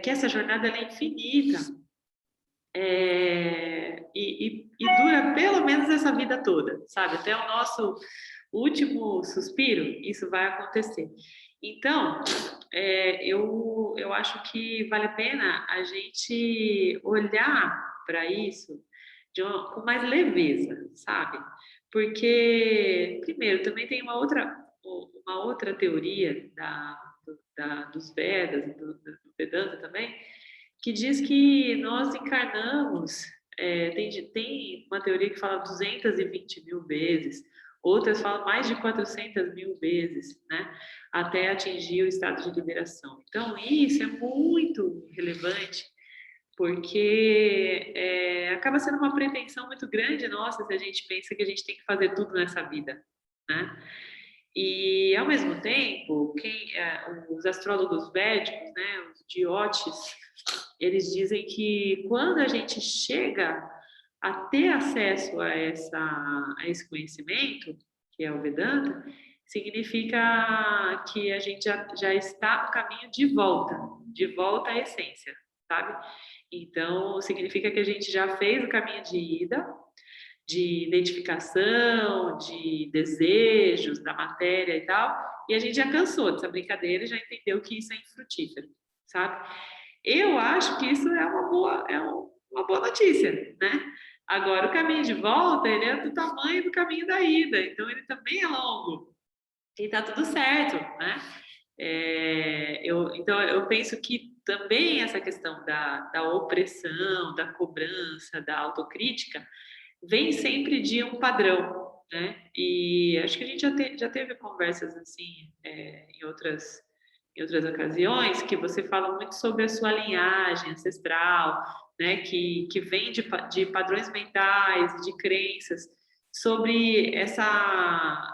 essa jornada é infinita, e dura pelo menos essa vida toda, sabe? Até o nosso último suspiro, isso vai acontecer. Então, eu acho que vale a pena a gente olhar para isso com mais leveza, sabe? Porque, primeiro, também tem uma outra teoria dos Vedas, do Vedanta também, que diz que nós encarnamos, tem uma teoria que fala 220 mil vezes, outras falam mais de 400 mil vezes, né, até atingir o estado de liberação. Então, isso é muito relevante, porque acaba sendo uma pretensão muito grande nossa se a gente pensa que a gente tem que fazer tudo nessa vida, né? E, ao mesmo tempo, os astrólogos védicos, né, os diotes, eles dizem que quando a gente chega a ter acesso a esse conhecimento, que é o Vedanta, significa que a gente já está no caminho de volta à essência, sabe? Então, significa que a gente já fez o caminho de ida, de identificação, de desejos da matéria e tal, e a gente já cansou dessa brincadeira e já entendeu que isso é infrutífero, sabe? Eu acho que isso é uma boa notícia, né? Agora, o caminho de volta, ele é do tamanho do caminho da ida, então ele também é longo, e tá tudo certo, né? Então, eu penso que também essa questão da opressão, da cobrança, da autocrítica, vem sempre de um padrão, né? E acho que a gente já teve conversas assim em outras ocasiões, que você fala muito sobre a sua linhagem ancestral, né? Que vem de padrões mentais, de crenças, sobre essa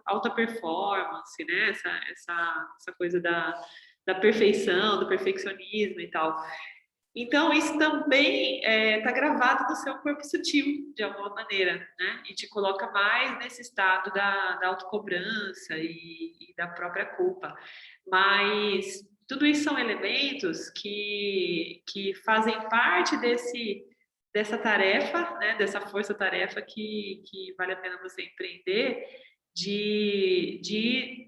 alta performance, né? Essa coisa da perfeição, do perfeccionismo e tal. Então, isso também está gravado no seu corpo sutil, de alguma maneira, né? E te coloca mais nesse estado da autocobrança e da própria culpa. Mas tudo isso são elementos que fazem parte dessa tarefa, né? Dessa força-tarefa que vale a pena você empreender de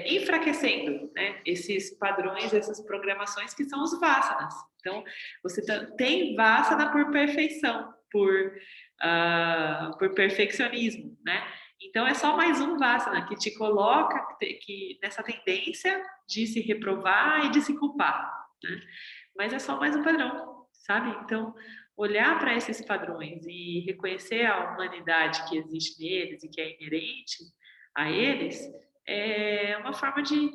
enfraquecendo, né, esses padrões, essas programações que são os vasanas. Então, você tem vasana por perfeição, por perfeccionismo, né? Então, é só mais um vasana que te coloca nessa tendência de se reprovar e de se culpar, né? Mas é só mais um padrão, sabe? Então, olhar para esses padrões e reconhecer a humanidade que existe neles e que é inerente a eles é uma forma de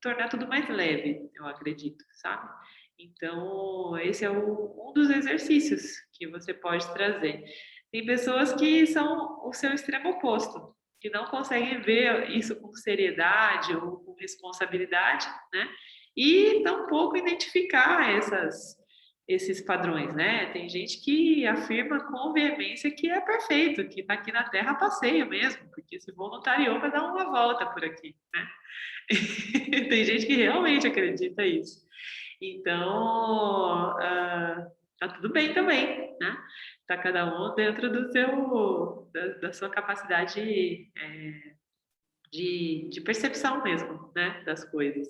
tornar tudo mais leve, eu acredito, sabe? Então, esse é um dos exercícios que você pode trazer. Tem pessoas que são o seu extremo oposto, que não conseguem ver isso com seriedade ou com responsabilidade, né? E tampouco identificar esses padrões, né? Tem gente que afirma com veemência que é perfeito, que está aqui na Terra a passeio mesmo, porque se voluntariou para dar uma volta por aqui, né? Tem gente que realmente acredita isso. Então, tá tudo bem também, né? Tá cada um dentro da sua capacidade de percepção mesmo, né? Das coisas.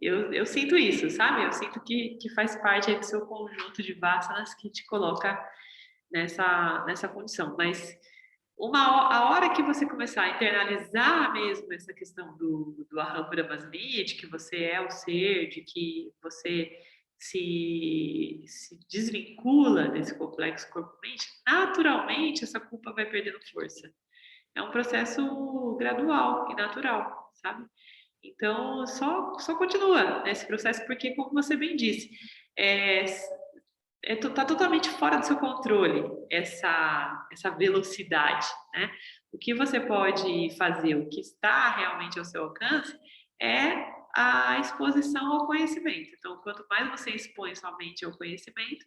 Eu sinto isso, sabe? Eu sinto que faz parte aí do seu conjunto de vasanas que te coloca nessa condição. Mas a hora que você começar a internalizar mesmo essa questão do Aham Brahmasmi, de que você é o ser, de que você se desvincula desse complexo corpo-mente, naturalmente essa culpa vai perdendo força. É um processo gradual e natural, sabe? Então, só continua nesse processo, porque, como você bem disse, é, tá totalmente fora do seu controle essa velocidade, né? O que você pode fazer, o que está realmente ao seu alcance, é a exposição ao conhecimento. Então, quanto mais você expõe sua mente ao conhecimento,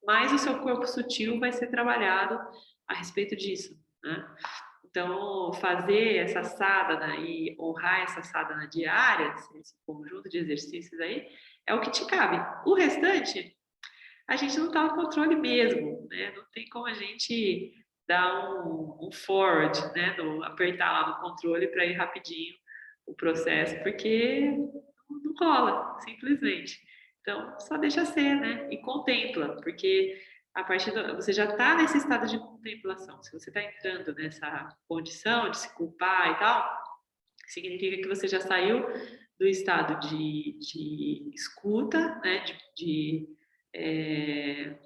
mais o seu corpo sutil vai ser trabalhado a respeito disso, né? Então, fazer essa sadhana e honrar essa sadhana diária, esse conjunto de exercícios aí, é o que te cabe. O restante, a gente não está no controle mesmo, né? Não tem como a gente dar um forward, né? Apertar lá no controle para ir rapidinho o processo, porque não rola, simplesmente. Então, só deixa ser, né? E contempla, porque você já está nesse estado de contemplação. Se você está entrando nessa condição de se culpar e tal, significa que você já saiu do estado de escuta, né? É,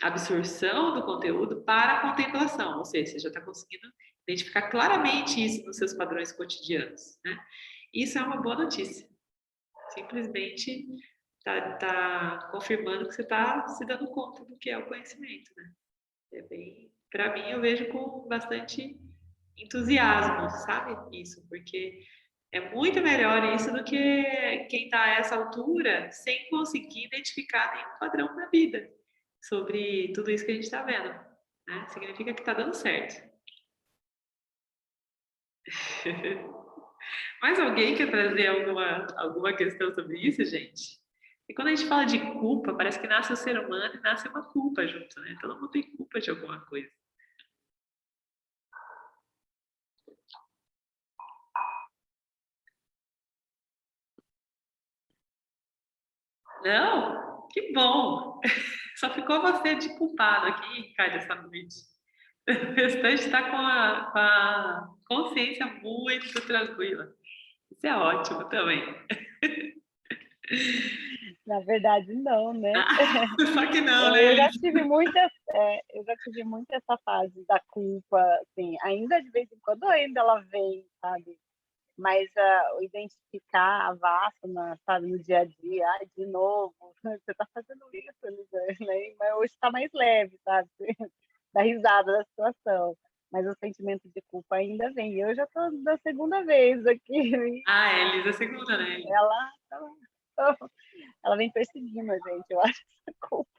absorção do conteúdo para a contemplação, ou seja, você já está conseguindo identificar claramente isso nos seus padrões cotidianos, né? Isso é uma boa notícia. Simplesmente tá confirmando que você está se dando conta do que é o conhecimento, né? É bem, para mim, eu vejo com bastante entusiasmo, sabe? Isso, porque é muito melhor isso do que quem está a essa altura sem conseguir identificar nenhum padrão na vida sobre tudo isso que a gente está vendo, né? Significa que está dando certo. Mais alguém quer trazer alguma questão sobre isso, gente? E quando a gente fala de culpa, parece que nasce o ser humano e nasce uma culpa junto, né? Todo mundo tem culpa de alguma coisa. Não? Que bom! Só ficou você de culpado aqui, Ricardo, essa noite. O restante está com a consciência muito tranquila. Isso é ótimo também. Na verdade, não, né? Só que não, né, Eu já Elisa? tive eu já tive muito essa fase da culpa, assim, ainda de vez em quando ainda ela vem, sabe? Mas o identificar a Vassana, sabe, no dia a dia, ai, de novo, você tá fazendo isso, Elisa, né? Mas hoje está mais leve, sabe? Dá risada da situação. Mas o sentimento de culpa ainda vem. Eu já tô da segunda vez aqui. Ah, é Elisa segunda, né? Ela, ela vem perseguindo a gente, eu acho, essa culpa.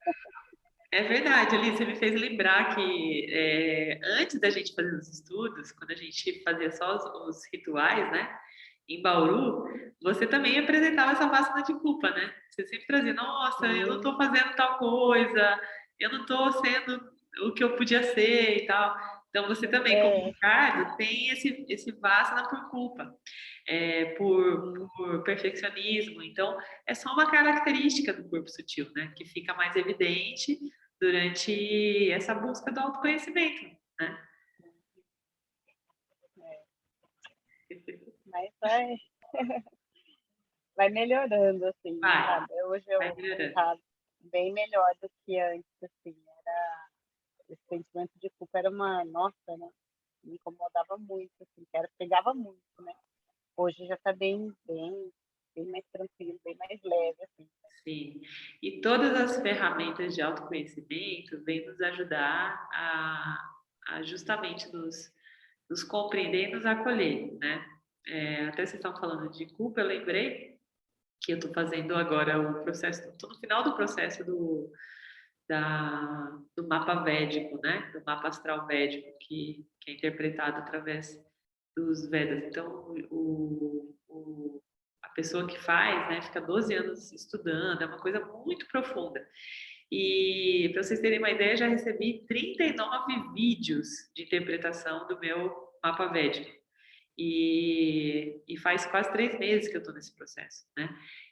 É verdade, Elisa, você me fez lembrar que antes da gente fazer os estudos, quando a gente fazia só os rituais, né? Em Bauru, você também apresentava essa máxima de culpa, né? Você sempre trazia, nossa, eu não estou fazendo tal coisa, eu não estou sendo o que eu podia ser e tal. Então, você também, como Ricardo, tem esse Vassana por culpa, por perfeccionismo. Então, é só uma característica do corpo sutil, né? Que fica mais evidente durante essa busca do autoconhecimento, né? Mas vai melhorando, assim, Vai, sabe? Hoje vai eu melhorando. tá bem melhor do que antes, assim, esse sentimento de culpa era nossa, né? Me incomodava muito, assim, pegava muito, né? Hoje já tá bem mais tranquilo, bem mais leve, assim. Sim. E todas as ferramentas de autoconhecimento vêm nos ajudar justamente nos compreender e nos acolher, né? Até vocês estão falando de culpa, eu lembrei que eu estou fazendo agora o processo, estou no final do processo do mapa védico, né? Do mapa astral védico, que é interpretado através dos Vedas. Então, a pessoa que faz, né, fica 12 anos estudando, é uma coisa muito profunda. E, para vocês terem uma ideia, já recebi 39 vídeos de interpretação do meu mapa védico. E faz quase 3 meses que eu estou nesse processo, né?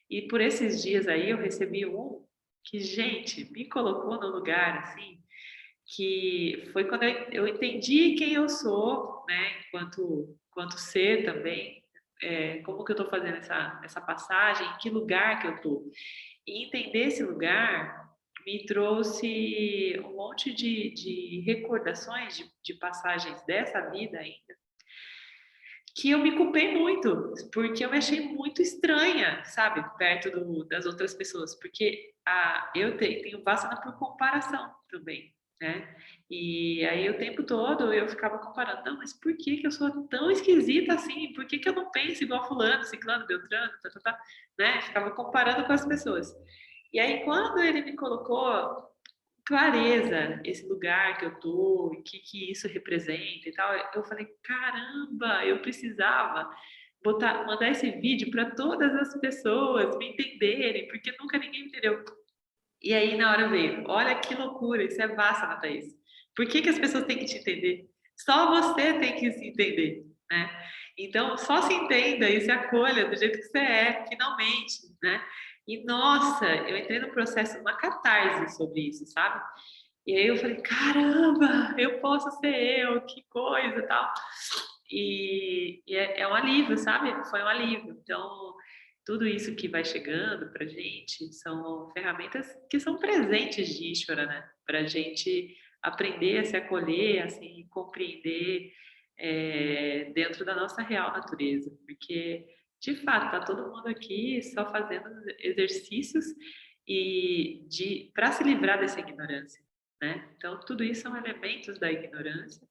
E por esses dias aí eu recebi um que, gente, me colocou no lugar, assim, que foi quando eu entendi quem eu sou, né, enquanto ser também, como que eu estou fazendo essa passagem, em que lugar que eu estou. E entender esse lugar me trouxe um monte de recordações de passagens dessa vida ainda, que eu me culpei muito, porque eu me achei muito estranha, sabe, perto das outras pessoas, porque eu tenho Vassana por comparação também, né? E aí o tempo todo eu ficava comparando, não, mas por que eu sou tão esquisita assim? Por que eu não penso igual fulano, ciclano, beltrano, né? Ficava comparando com as pessoas. E aí quando ele me colocou clareza esse lugar que eu tô, o que isso representa e tal, eu falei, caramba, eu precisava mandar esse vídeo para todas as pessoas me entenderem, porque nunca ninguém me entendeu. E aí na hora veio, olha que loucura, isso é Vassana, Thaís. Por que as pessoas têm que te entender? Só você tem que se entender, né? Então, só se entenda e se acolha do jeito que você é, finalmente, né? E, nossa, eu entrei no processo, uma catarse sobre isso, sabe? E aí eu falei, caramba, eu posso ser eu, que coisa e tal. E é um alívio, sabe? Foi um alívio. Então, tudo isso que vai chegando para gente são ferramentas que são presentes de Ishvara, né? Para a gente aprender a se acolher, a se compreender dentro da nossa real natureza. Porque, de fato, está todo mundo aqui só fazendo exercícios para se livrar dessa ignorância, né? Então, tudo isso são elementos da ignorância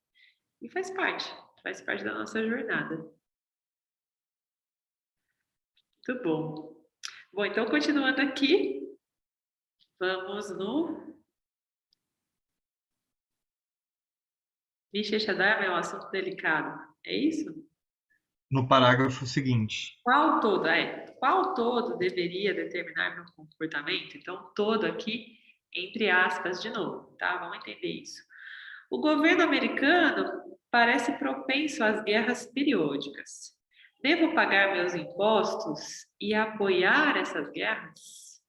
e faz parte da nossa jornada. Muito bom. Bom, então, continuando aqui, vamos no Visheshadharma, é um assunto delicado. É isso? No parágrafo seguinte. Qual todo deveria determinar meu comportamento? Então, todo aqui, entre aspas, de novo, tá? Vamos entender isso. O governo americano parece propenso às guerras periódicas. Devo pagar meus impostos e apoiar essas guerras?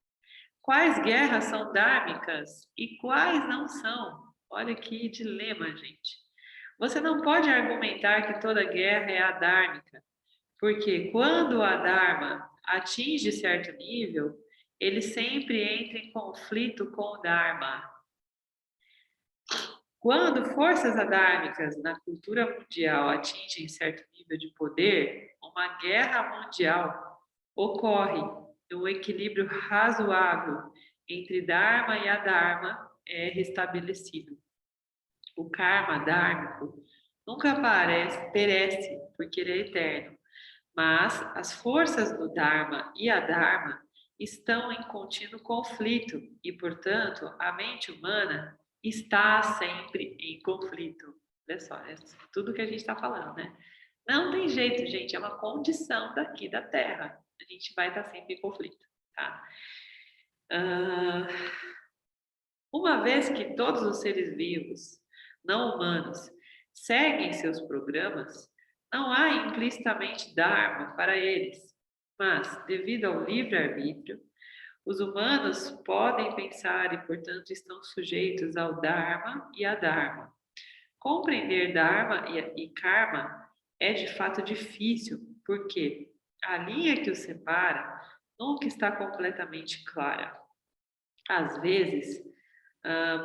Quais guerras são dármicas e quais não são? Olha que dilema, gente. Você não pode argumentar que toda guerra é adármica, porque quando a Dharma atinge certo nível, ele sempre entra em conflito com o Dharma. Quando forças adármicas na cultura mundial atingem certo nível de poder, uma guerra mundial ocorre. Um equilíbrio razoável entre Dharma e Adharma é restabelecido. O karma dármico nunca perece, porque ele é eterno. Mas as forças do Dharma e a Dharma estão em contínuo conflito e, portanto, a mente humana está sempre em conflito. Olha só, é tudo que a gente está falando, né? Não tem jeito, gente, é uma condição daqui da Terra. A gente vai estar sempre em conflito, tá? Uma vez que todos os seres vivos, não humanos, seguem seus programas, não há implicitamente Dharma para eles, mas, devido ao livre-arbítrio, os humanos podem pensar e, portanto, estão sujeitos ao Dharma e a Dharma. Compreender Dharma e Karma é de fato difícil, porque a linha que os separa nunca está completamente clara. Às vezes,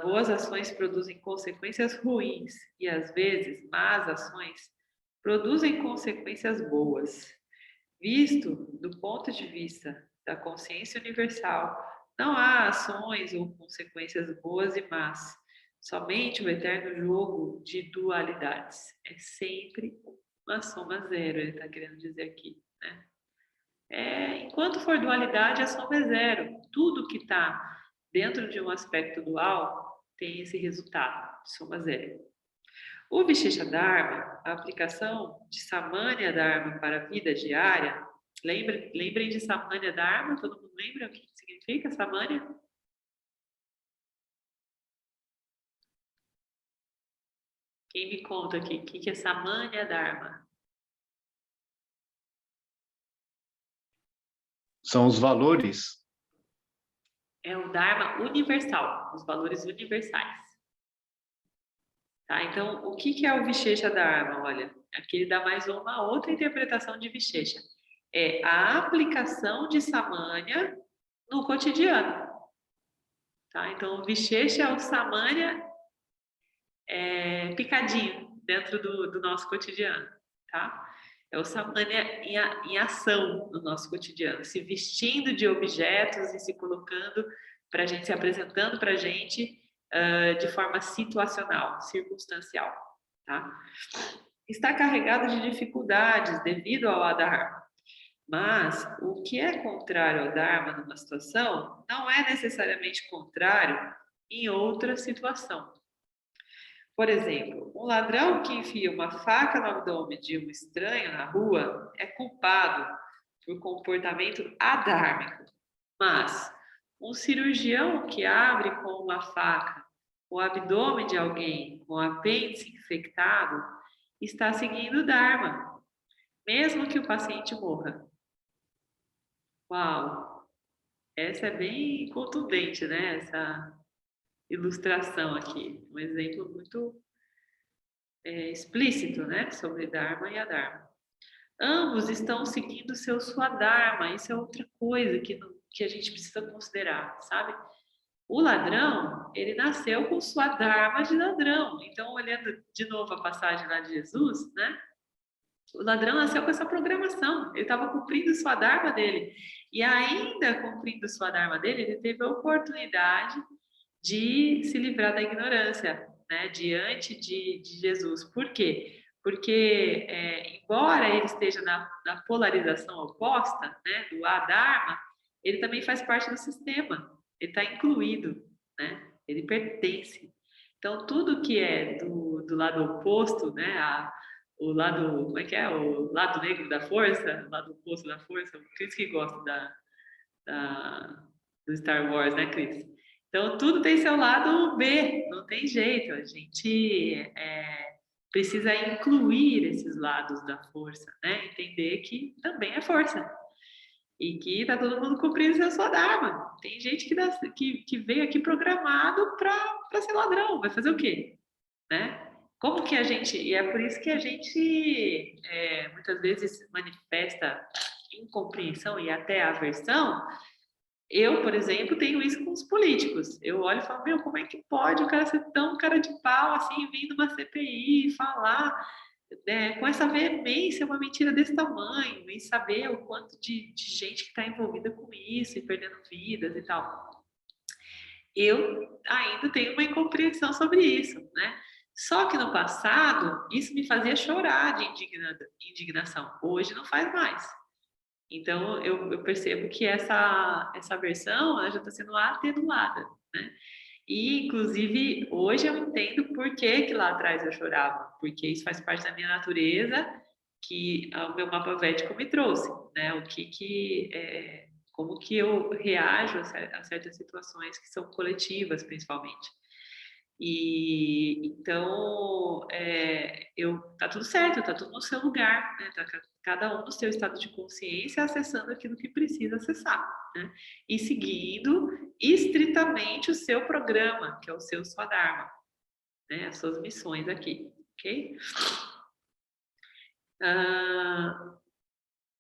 boas ações produzem consequências ruins e, às vezes, más ações produzem consequências boas. Visto do ponto de vista da consciência universal, não há ações ou consequências boas e más, somente o eterno jogo de dualidades. É sempre uma soma zero, ele está querendo dizer aqui, né? Enquanto for dualidade, a soma é zero. Tudo que está dentro de um aspecto dual tem esse resultado, soma zero. O Vishesha Dharma, a aplicação de Samanya Dharma para a vida diária, lembrem de Samanya Dharma? Todo mundo lembra o que significa Samanya? Quem me conta aqui, o que é Samanya Dharma? São os valores. É o Dharma universal, os valores universais. Tá? Então, o que é o Vishesha Dharma? Olha, aqui ele dá mais uma outra interpretação de Vishesha. É a aplicação de Samanya no cotidiano. Tá? Então, o Vishesha é o Samanya picadinho dentro do nosso cotidiano. Tá? É o Samanya em ação no nosso cotidiano, se vestindo de objetos e se colocando para a gente, se apresentando para a gente de forma situacional, circunstancial. Tá? Está carregado de dificuldades devido ao Adharma. Mas o que é contrário ao Dharma numa situação não é necessariamente contrário em outra situação. Por exemplo, um ladrão que enfia uma faca no abdômen de um estranho na rua é culpado por comportamento adármico. Mas um cirurgião que abre com uma faca o abdômen de alguém com apêndice infectado está seguindo o Dharma, mesmo que o paciente morra. Uau! Essa é bem contundente, né? Essa ilustração aqui. Um exemplo muito explícito, né? Sobre Dharma e Adharma. Ambos estão seguindo seu Swadharma. Isso é outra coisa que a gente precisa considerar, sabe? O ladrão, ele nasceu com Swadharma de ladrão. Então, olhando de novo a passagem lá de Jesus, né? O ladrão nasceu com essa programação. Ele estava cumprindo o Swadharma dele. E ainda cumprindo o Swadharma dele, ele teve a oportunidade de se livrar da ignorância, né? Diante de Jesus. Por quê? Porque, embora ele esteja na polarização oposta, né, do Adharma, ele também faz parte do sistema. Ele está incluído, né? Ele pertence. Então, tudo que é do lado oposto, né, o lado, como é que é? O lado negro da força, o lado oposto da força, o Cris que gosta do Star Wars, né, Cris? Então, tudo tem seu lado B, não tem jeito. A gente precisa incluir esses lados da força, né? Entender que também é força. E que tá todo mundo cumprindo seu Swadharma. Tem gente que veio aqui programado para ser ladrão. Vai fazer o quê? Né? Como que a gente... E é por isso que a gente muitas vezes manifesta incompreensão e até aversão. Eu, por exemplo, tenho isso com os políticos. Eu olho e falo, meu, como é que pode o cara ser tão cara de pau, assim, vindo uma CPI, falar com essa veemência uma mentira desse tamanho, e saber o quanto de gente que está envolvida com isso, e perdendo vidas e tal. Eu ainda tenho uma incompreensão sobre isso, né? Só que no passado, isso me fazia chorar de indignação. Hoje não faz mais. Então, eu percebo que essa versão ela já está sendo atenuada, né? E, inclusive, hoje eu entendo por que lá atrás eu chorava, porque isso faz parte da minha natureza, que o meu mapa védico me trouxe, né? Como que eu reajo a certas situações que são coletivas, principalmente. E então tá tudo certo, tá tudo no seu lugar, né? Tá cada um no seu estado de consciência acessando aquilo que precisa acessar, né? E seguindo estritamente o seu programa, que é o seu Swadharma, né? As suas missões aqui, ok?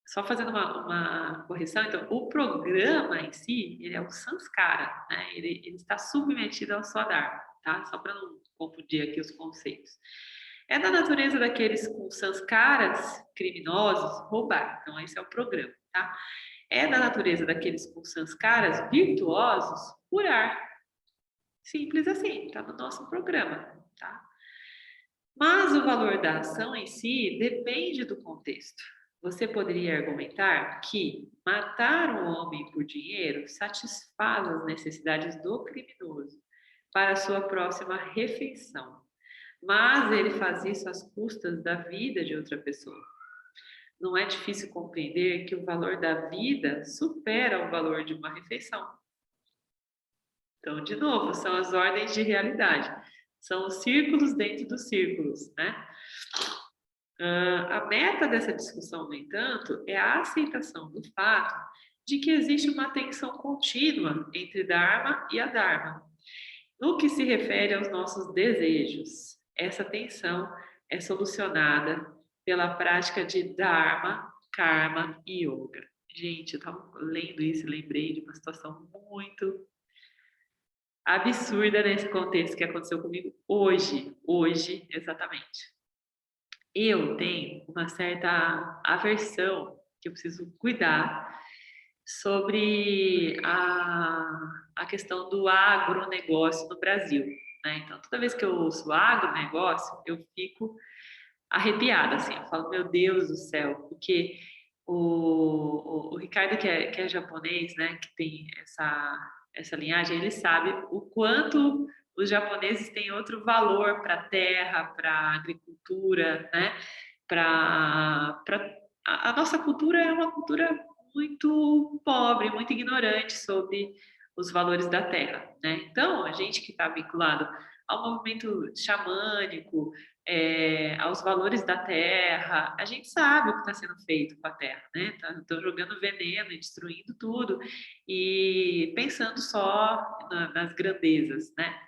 Só fazendo uma correção, então, o programa em si, ele é o Sanskara, né? Ele está submetido ao Swadharma, tá? Só para não confundir aqui os conceitos. É da natureza daqueles com sanskaras criminosos roubar, então esse é o programa, tá? É da natureza daqueles com sanskaras virtuosos curar. Simples assim, está no nosso programa, tá? Mas o valor da ação em si depende do contexto. Você poderia argumentar que matar um homem por dinheiro satisfaz as necessidades do criminoso para sua próxima refeição, mas ele faz isso às custas da vida de outra pessoa. Não é difícil compreender que o valor da vida supera o valor de uma refeição. Então, de novo, são as ordens de realidade. São os círculos dentro dos círculos, né? A meta dessa discussão, no entanto, é a aceitação do fato de que existe uma tensão contínua entre Dharma e Adharma. No que se refere aos nossos desejos, essa tensão é solucionada pela prática de Dharma, Karma e Yoga. Gente, eu estava lendo isso e lembrei de uma situação muito absurda nesse contexto que aconteceu comigo hoje exatamente. Eu tenho uma certa aversão que eu preciso cuidar sobre a questão do agronegócio no Brasil, né? Então, toda vez que eu ouço agronegócio, eu fico arrepiada, assim, eu falo, meu Deus do céu, porque o Ricardo, que é japonês, né, que tem essa linhagem, ele sabe o quanto os japoneses têm outro valor para a terra, para a agricultura, né, a nossa cultura é uma cultura muito pobre, muito ignorante sobre os valores da terra, né? Então, a gente que está vinculado ao movimento xamânico, aos valores da terra, a gente sabe o que está sendo feito com a terra, né? Estão jogando veneno e destruindo tudo e pensando só nas grandezas, né?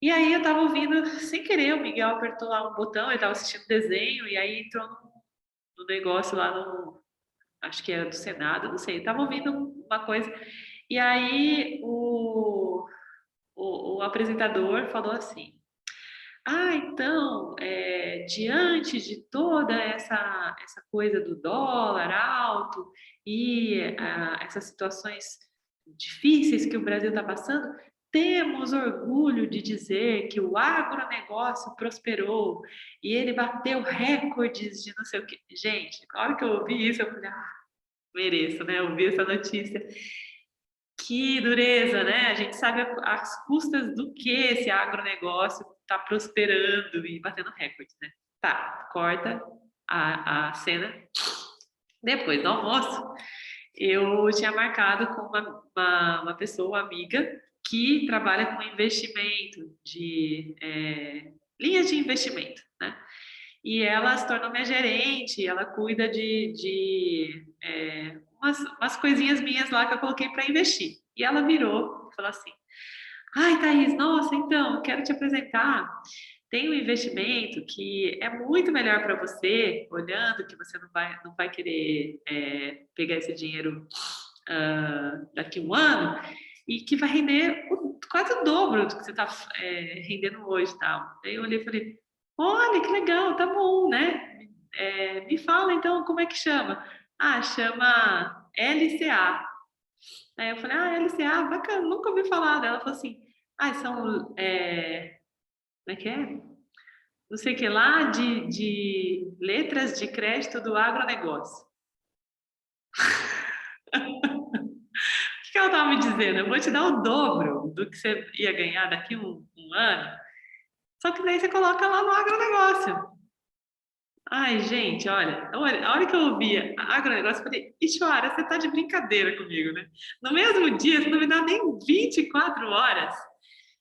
E aí eu estava ouvindo, sem querer, o Miguel apertou lá um botão, ele estava assistindo desenho e aí entrou no negócio lá acho que era do Senado, não sei, estava ouvindo uma coisa e aí o apresentador falou assim: então, diante de toda essa coisa do dólar alto e essas situações difíceis que o Brasil está passando, temos orgulho de dizer que o agronegócio prosperou e ele bateu recordes de não sei o quê. Gente, na hora que eu ouvi isso, eu falei, mereço, né? Ouvir essa notícia. Que dureza, né? A gente sabe as custas do que esse agronegócio está prosperando e batendo recordes, né? Tá, corta a cena. Depois do almoço, eu tinha marcado com uma pessoa, amiga, que trabalha com investimento, linhas de investimento, né? E ela se tornou minha gerente, ela cuida de umas coisinhas minhas lá que eu coloquei para investir. E ela virou e falou assim: ai, Thaís, nossa, então, eu quero te apresentar. Tem um investimento que é muito melhor para você, olhando que você não vai querer pegar esse dinheiro daqui a um ano, e que vai render quase o dobro do que você está rendendo hoje. Tal. Aí eu olhei e falei: olha, que legal, tá bom, né? Me fala então como é que chama. Chama LCA. Aí eu falei, LCA, bacana, nunca ouvi falar dela. Ela falou assim, são, como é que é? Não sei o que lá, de letras de crédito do agronegócio. O que ela estava me dizendo? Eu vou te dar o dobro do que você ia ganhar daqui um ano, só que daí você coloca lá no agronegócio. Ai, gente, olha, a hora que eu ouvi agronegócio, eu falei, Ishwara, você tá de brincadeira comigo, né? No mesmo dia, você não me dá nem 24 horas.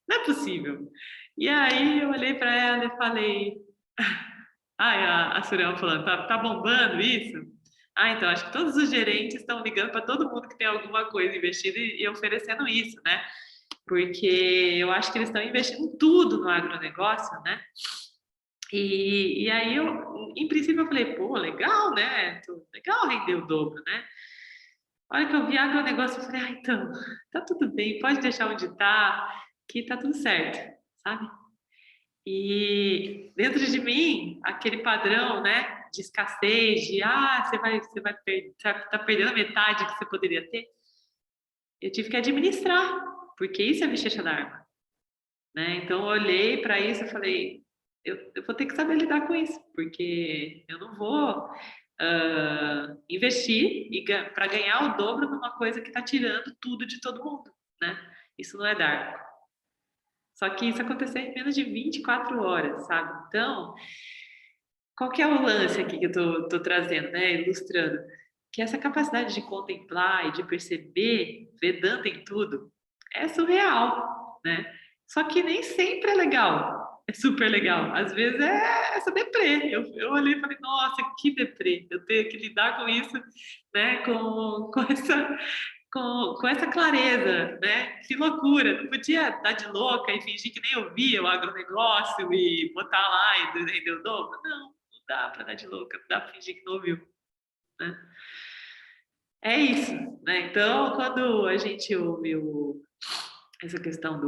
Não é possível. E aí eu olhei para ela e falei, a Suriel falando, tá bombando isso? Então, acho que todos os gerentes estão ligando para todo mundo que tem alguma coisa investida e oferecendo isso, né? Porque eu acho que eles estão investindo tudo no agronegócio, né? E aí, em princípio, eu falei, pô, legal, né? Legal render o dobro, né? A hora que eu vi agronegócio, eu falei, então, tá tudo bem, pode deixar onde tá, que tá tudo certo, sabe? E dentro de mim, aquele padrão, né, de escassez, de, você vai tá perdendo metade que você poderia ter, eu tive que administrar, porque isso é Vishesha Dharma. né? Então, eu olhei para isso e falei, eu vou ter que saber lidar com isso, porque eu não vou investir para ganhar o dobro numa coisa que está tirando tudo de todo mundo, né? Isso não é Dharma. Só que isso aconteceu em menos de 24 horas, sabe? Então, qual que é o lance aqui que eu tô trazendo, né? Ilustrando. Que essa capacidade de contemplar e de perceber, Vedanta em tudo, é surreal, né? Só que nem sempre é legal, é super legal. Às vezes é essa deprê. Eu olhei e falei, nossa, que deprê. Eu tenho que lidar com isso, né? Com essa clareza, né? Que loucura! Não podia dar de louca e fingir que nem ouvia o agronegócio e botar lá e render o dobro. Não dá para dar de louca, não dá para fingir que não ouviu, né? É isso, né? Então, quando a gente ouve essa questão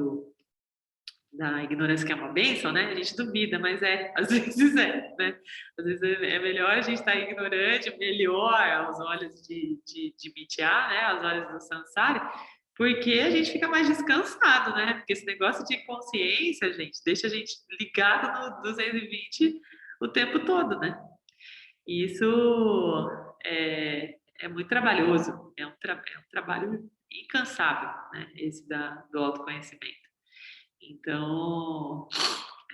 da ignorância que é uma bênção, né? A gente duvida, mas às vezes né? Às vezes é melhor a gente estar ignorante, melhor aos olhos de Mitya, né? Aos olhos do Sansara, porque a gente fica mais descansado, né? Porque esse negócio de consciência, gente, deixa a gente ligado no 220 o tempo todo, né? E isso é muito trabalhoso, é um trabalho incansável, né? Esse do autoconhecimento. Então,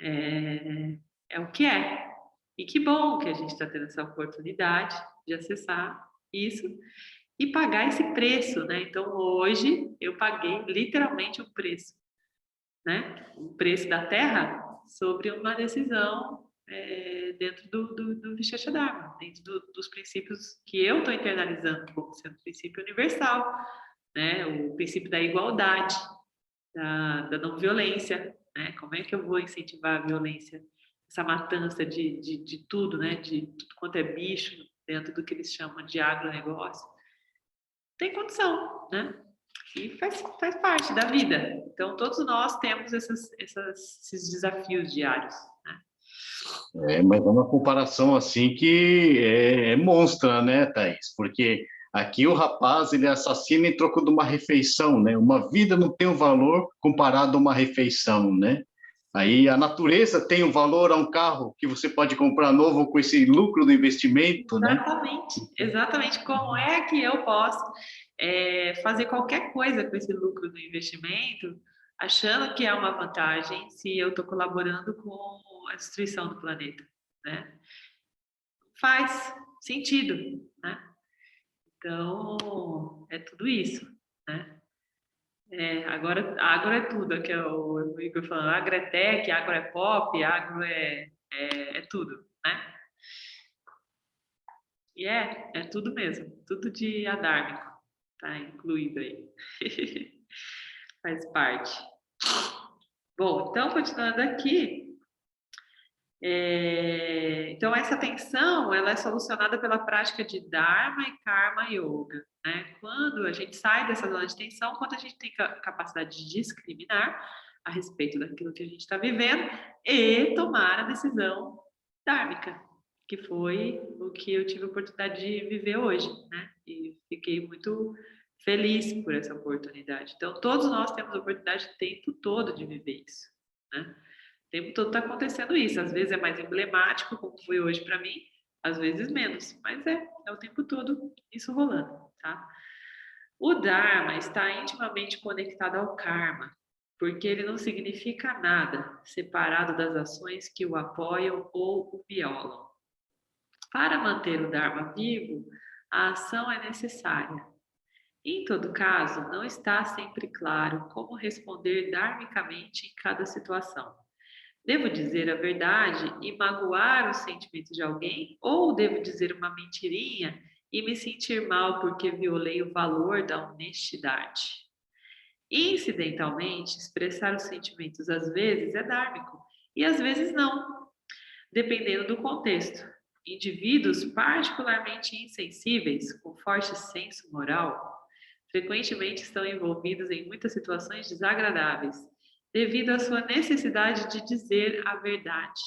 é o que é. E que bom que a gente está tendo essa oportunidade de acessar isso e pagar esse preço, né? Então, hoje, eu paguei literalmente um preço, né? O preço da terra sobre uma decisão dentro do Vicheshadharma, dentro dos princípios que eu estou internalizando como sendo princípio universal, né? O princípio da igualdade, da não violência, né? Como é que eu vou incentivar a violência, essa matança de tudo, né? De tudo quanto é bicho dentro do que eles chamam de agronegócio? Tem condição, né? E faz parte da vida. Então, todos nós temos esses desafios diários, né? Mas é uma comparação assim que é monstra, né, Thaís? Porque aqui o rapaz ele assassina em troco de uma refeição, né? Uma vida não tem um valor comparado a uma refeição, né? Aí a natureza tem um valor a um carro que você pode comprar novo com esse lucro do investimento, né? Exatamente, exatamente. Como é que eu posso fazer qualquer coisa com esse lucro do investimento, achando que é uma vantagem se eu estou colaborando com a destruição do planeta, né? Faz sentido, né? Então, é tudo isso, né? Agro é tudo, aqui é o Igor falando, agro é tech, agro é pop, agro é tudo, né? E é tudo mesmo, tudo de adármico, tá incluído aí. Faz parte. Bom, então, continuando aqui, então essa tensão, ela é solucionada pela prática de Dharma e Karma Yoga, né? Quando a gente sai dessa zona de tensão, quando a gente tem capacidade de discriminar a respeito daquilo que a gente está vivendo e tomar a decisão dármica, que foi o que eu tive a oportunidade de viver hoje, né? E fiquei muito feliz por essa oportunidade. Então, todos nós temos a oportunidade o tempo todo de viver isso, né? O tempo todo está acontecendo isso. Às vezes é mais emblemático, como foi hoje para mim, às vezes menos, mas é o tempo todo isso rolando, tá? O Dharma está intimamente conectado ao Karma, porque ele não significa nada separado das ações que o apoiam ou o violam. Para manter o Dharma vivo, a ação é necessária. Em todo caso, não está sempre claro como responder dharmicamente em cada situação. Devo dizer a verdade e magoar os sentimentos de alguém? Ou devo dizer uma mentirinha e me sentir mal porque violei o valor da honestidade? Incidentalmente, expressar os sentimentos às vezes é dármico e às vezes não, dependendo do contexto. Indivíduos particularmente insensíveis, com forte senso moral, frequentemente estão envolvidos em muitas situações desagradáveis, devido à sua necessidade de dizer a verdade.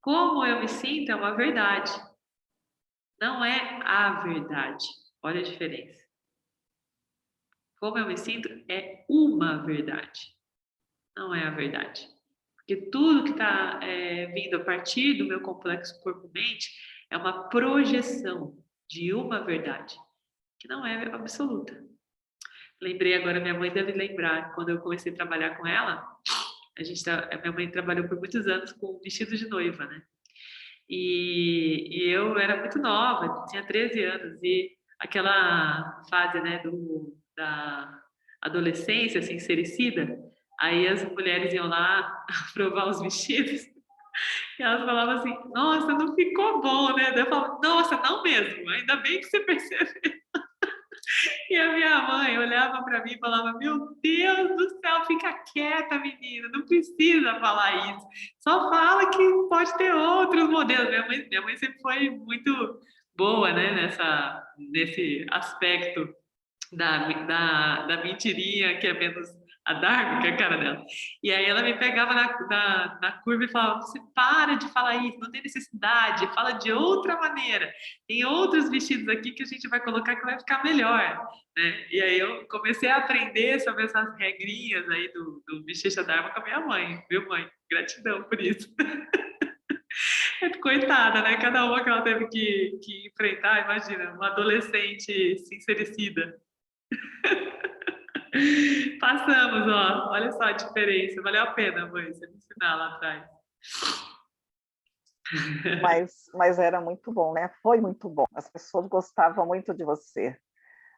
Como eu me sinto é uma verdade, não é a verdade. Olha a diferença. Como eu me sinto é uma verdade, Não é a verdade. Porque tudo que está vindo a partir do meu complexo corpo-mente é uma projeção de uma verdade, que não é absoluta. Lembrei agora, minha mãe deve lembrar, quando eu comecei a trabalhar com ela, minha mãe trabalhou por muitos anos com vestido de noiva, né? E eu era muito nova, tinha 13 anos, e aquela fase, né, da adolescência, assim, sericida, aí as mulheres iam lá provar os vestidos, e elas falavam assim, nossa, não ficou bom, né? Daí eu falava, nossa, não mesmo, ainda bem que você percebeu. E a minha mãe olhava para mim e falava, meu Deus do céu, fica quieta, menina, não precisa falar isso. Só fala que pode ter outros modelos. Minha mãe sempre foi muito boa, né, nesse aspecto da mentirinha, que é menos a Dark, que é a cara dela. E aí ela me pegava na curva e falava, você para de falar isso, não tem necessidade, fala de outra maneira. Tem outros vestidos aqui que a gente vai colocar que vai ficar melhor, né? E aí eu comecei a aprender sobre essas regrinhas aí do Bochecha Dharma com a minha mãe, viu, mãe? Gratidão por isso. Coitada, né? Cada uma que ela teve que enfrentar, imagina, uma adolescente sincericida. Passamos, ó. Olha só a diferença. Valeu a pena, mãe, você me ensinar lá atrás. Mas era muito bom, né? Foi muito bom. As pessoas gostavam muito de você.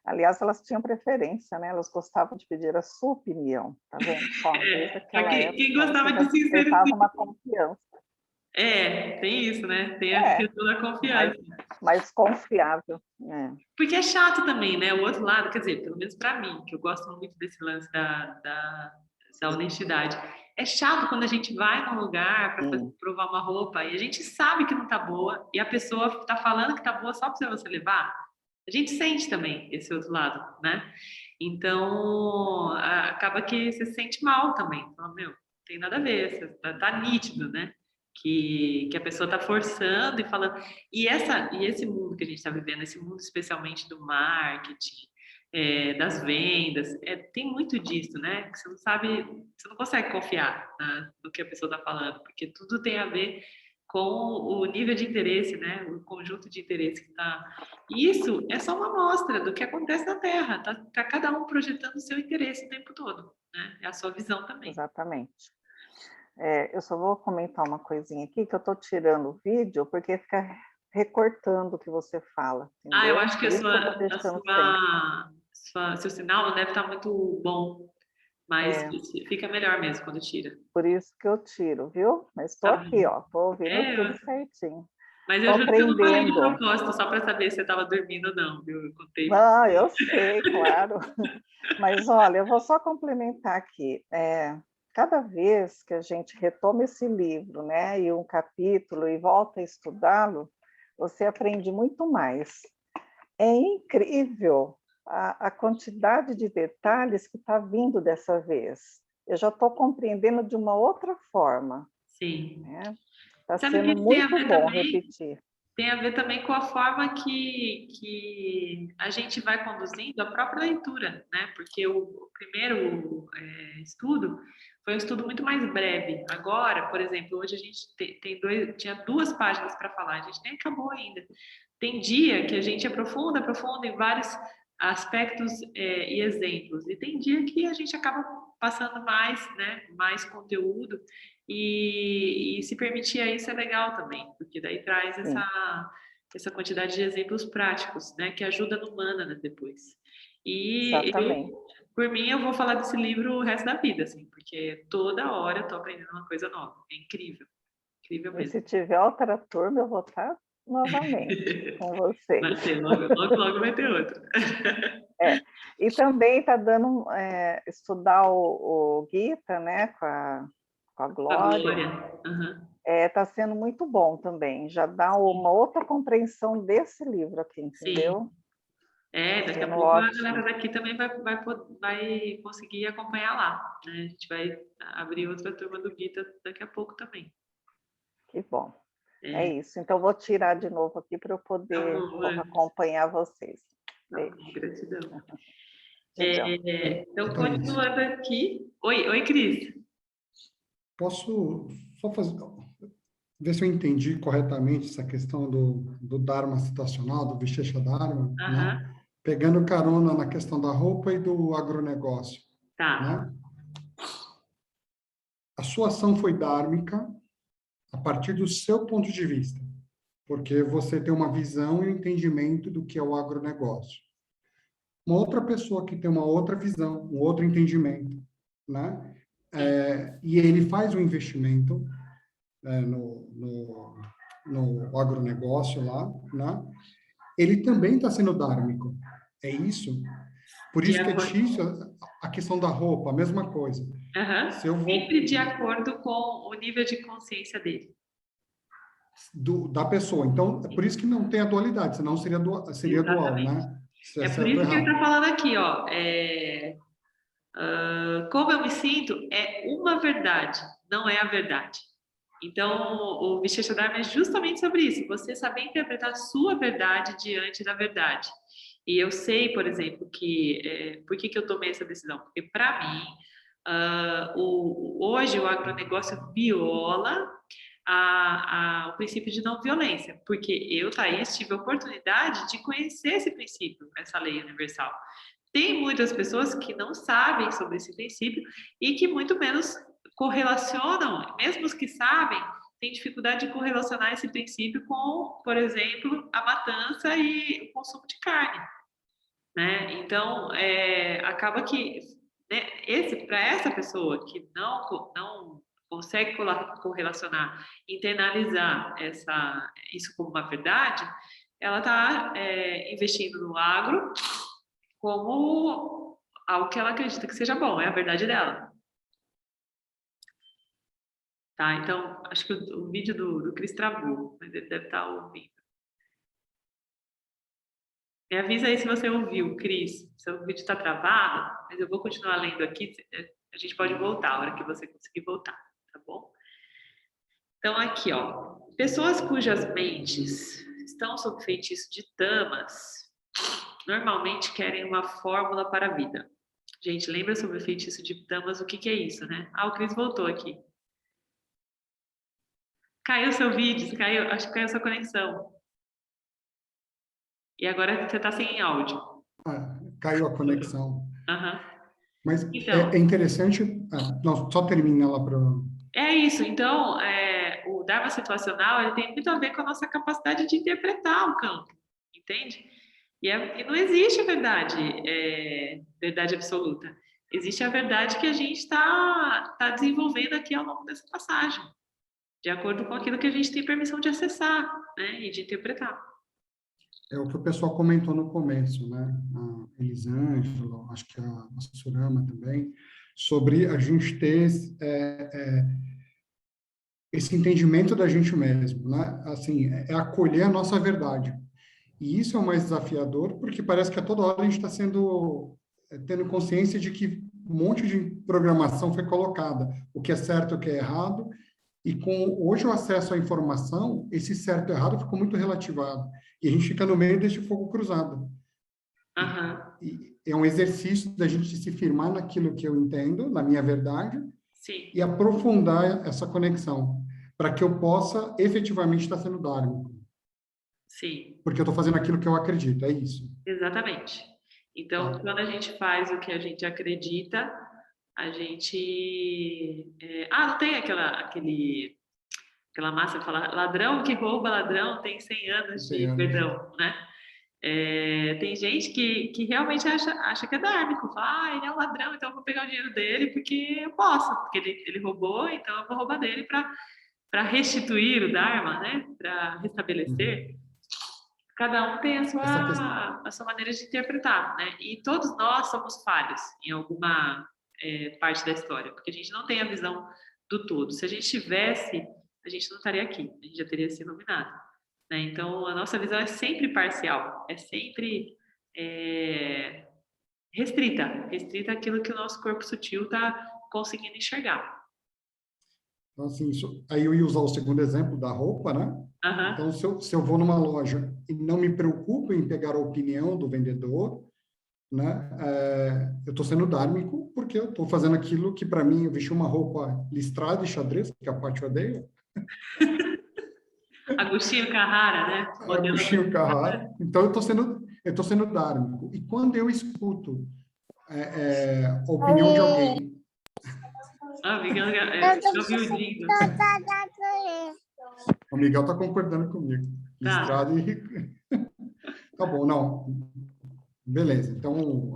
Aliás, elas tinham preferência, né? Elas gostavam de pedir a sua opinião, tá vendo? Só desde aquela Quem época gostava de você despertava sinceridade. uma confiança. Tem isso, né? Tem a É, questão da confiança. mais confiável. É. Porque é chato também, né? O outro lado, quer dizer, pelo menos para mim, que eu gosto muito desse lance da honestidade. É chato quando a gente vai num lugar para provar uma roupa e a gente sabe que não tá boa e a pessoa tá falando que tá boa só para você levar. A gente sente também esse outro lado, né? Então, acaba que você se sente mal também. Fala, meu, não tem nada a ver, tá nítido, né? Que a pessoa está forçando e falando. E esse mundo que a gente está vivendo, esse mundo especialmente do marketing, das vendas, tem muito disso, né? Que você não sabe, você não consegue confiar no que a pessoa está falando, porque tudo tem a ver com o nível de interesse, né? O conjunto de interesse que está. Isso é só uma amostra do que acontece na Terra. Tá cada um projetando o seu interesse o tempo todo, né? É a sua visão também. Exatamente. Eu só vou comentar uma coisinha aqui, que eu estou tirando o vídeo, porque fica recortando o que você fala, entendeu? Eu acho que Por isso que eu estou deixando sem. seu sinal não deve estar muito bom, mas É. fica melhor mesmo quando tira. Por isso que eu tiro, viu? Mas estou aqui, ó, estou ouvindo tudo certinho. Mas eu Estou juro que eu não falei de aprendendo. propósito, só para saber se você estava dormindo ou não, viu? Eu contei. Não, eu sei, claro. Mas olha, eu vou só complementar aqui. Cada vez que a gente retoma esse livro, né, e um capítulo e volta a estudá-lo, você aprende muito mais. É incrível a quantidade de detalhes que está vindo dessa vez. Eu já estou compreendendo de uma outra forma. Sim. Né? Está Sabe sendo que muito bom repetir. Tem a ver também com a forma que a gente vai conduzindo a própria leitura, né? Porque o primeiro estudo foi um estudo muito mais breve. Agora, por exemplo, hoje a gente tinha 2 páginas para falar, a gente nem acabou ainda. Tem dia que a gente aprofunda em vários aspectos e exemplos, e tem dia que a gente acaba passando mais, né? Mais conteúdo. E se permitir isso é legal também, porque daí traz essa quantidade de exemplos práticos, né, que ajuda no Mana depois. E por mim, eu vou falar desse livro o resto da vida, assim, porque toda hora eu tô aprendendo uma coisa nova. É incrível, incrível mesmo. E se tiver outra turma, eu vou estar novamente com vocês. Vai ter, logo vai ter outra. E também está dando estudar o Gita, né, com a Glória. Uhum. Está sendo muito bom também. Já dá uma outra compreensão desse livro aqui, entendeu? Sim. Daqui a pouco ótimo. A galera daqui também vai conseguir acompanhar lá, né? A gente vai abrir outra turma do Gita daqui a pouco também. Que bom. É isso. Então, vou tirar de novo aqui para eu poder acompanhar vocês. Gratidão. Então, continuando aqui. Oi, Cris. Posso só ver se eu entendi corretamente essa questão do Dharma situacional, do Vishesha Dharma, Aham, né? Pegando carona na questão da roupa e do agronegócio, tá. né? A sua ação foi dármica a partir do seu ponto de vista, porque você tem uma visão e um entendimento do que é o agronegócio. Uma outra pessoa que tem uma outra visão, um outro entendimento, né? E ele faz um investimento no agronegócio lá, né? Ele também está sendo dármico. É isso? Por De isso que é acordo. difícil a questão da roupa, a mesma coisa. Aham. Se eu Sempre vou de acordo com o nível de consciência dele. da pessoa. Então, é por isso que não tem a dualidade, senão seria dual, Exatamente. né? Se é É por certo ou isso que ele errado. está falando aqui, ó. Como eu me sinto é uma verdade, não é a verdade. Então, o Visheshadharma é justamente sobre isso, você saber interpretar a sua verdade diante da verdade. E eu sei, por exemplo, por que eu tomei essa decisão? Porque, para mim, hoje o agronegócio viola o princípio de não violência, porque eu, Thaís, tive a oportunidade de conhecer esse princípio, essa lei universal. Tem muitas pessoas que não sabem sobre esse princípio e que muito menos correlacionam, mesmo os que sabem, têm dificuldade de correlacionar esse princípio com, por exemplo, a matança e o consumo de carne, né? Então, acaba que, né, para essa pessoa que não consegue correlacionar, internalizar isso como uma verdade, ela está investindo no agro como algo que ela acredita que seja bom, é a verdade dela. Tá? Então, acho que o vídeo do Cris travou, mas ele deve estar ouvindo. Me avisa aí se você ouviu, Cris. Seu vídeo está travado, mas eu vou continuar lendo aqui. A gente pode voltar a hora que você conseguir voltar, tá bom? Então, aqui, ó. Pessoas cujas mentes estão sob feitiço de tamas normalmente querem uma fórmula para a vida. Gente, lembra sobre o feitiço de tamas? O que é isso, né? O Cris voltou aqui. Caiu seu vídeo, acho que caiu sua conexão. E agora você está sem áudio. Caiu a conexão. Uhum. Mas Então, é interessante... não, só termina lá para... é isso. Então, o Dharma situacional ele tem muito a ver com a nossa capacidade de interpretar o campo, entende? E não existe a verdade absoluta. Existe a verdade que a gente tá desenvolvendo aqui ao longo dessa passagem, de acordo com aquilo que a gente tem permissão de acessar, né, e de interpretar. É o que o pessoal comentou no começo, né? A Elisângela, acho que a Surama também, sobre a gente ter esse entendimento da gente mesmo, né? Assim, é acolher a nossa verdade. E isso é o mais desafiador, porque parece que a toda hora a gente está tendo consciência de que um monte de programação foi colocada, o que é certo, o que é errado, e com hoje o acesso à informação, esse certo e errado ficou muito relativado, e a gente fica no meio deste fogo cruzado. Uhum. E é um exercício da gente se firmar naquilo que eu entendo, na minha verdade, Sim. e aprofundar essa conexão, para que eu possa efetivamente estar sendo dharmico. Sim. Porque eu estou fazendo aquilo que eu acredito, é isso. Exatamente. Então, quando a gente faz o que a gente acredita, a gente... não tem aquela massa que fala ladrão que rouba ladrão tem 100 anos de perdão, né? Tem gente que realmente acha que é dármico. Fala, ele é um ladrão, então eu vou pegar o dinheiro dele porque eu posso. Porque ele roubou, então eu vou roubar dele para restituir o Dharma, né? Para restabelecer. Cada um tem a sua maneira de interpretar, né? E todos nós somos falhos em alguma parte da história, porque a gente não tem a visão do todo. Se a gente tivesse, a gente não estaria aqui, a gente já teria se iluminado, né? Então, a nossa visão é sempre parcial, é sempre restrita àquilo que o nosso corpo sutil está conseguindo enxergar. Então, assim, aí eu ia usar o segundo exemplo da roupa, né? Uhum. Então, se eu vou numa loja e não me preocupo em pegar a opinião do vendedor, né? Eu estou sendo dármico porque eu estou fazendo aquilo que, para mim, eu vesti uma roupa listrada e xadrez, que a Paty odeia, Agostinho Carrara, né? Modelo Agostinho Carrara. Então, eu tô sendo dármico. E quando eu escuto a opinião de alguém... Ah, Miguel, eu vi o lindo. O Miguel está concordando comigo. Listrado e... Tá bom, não. Beleza. Então,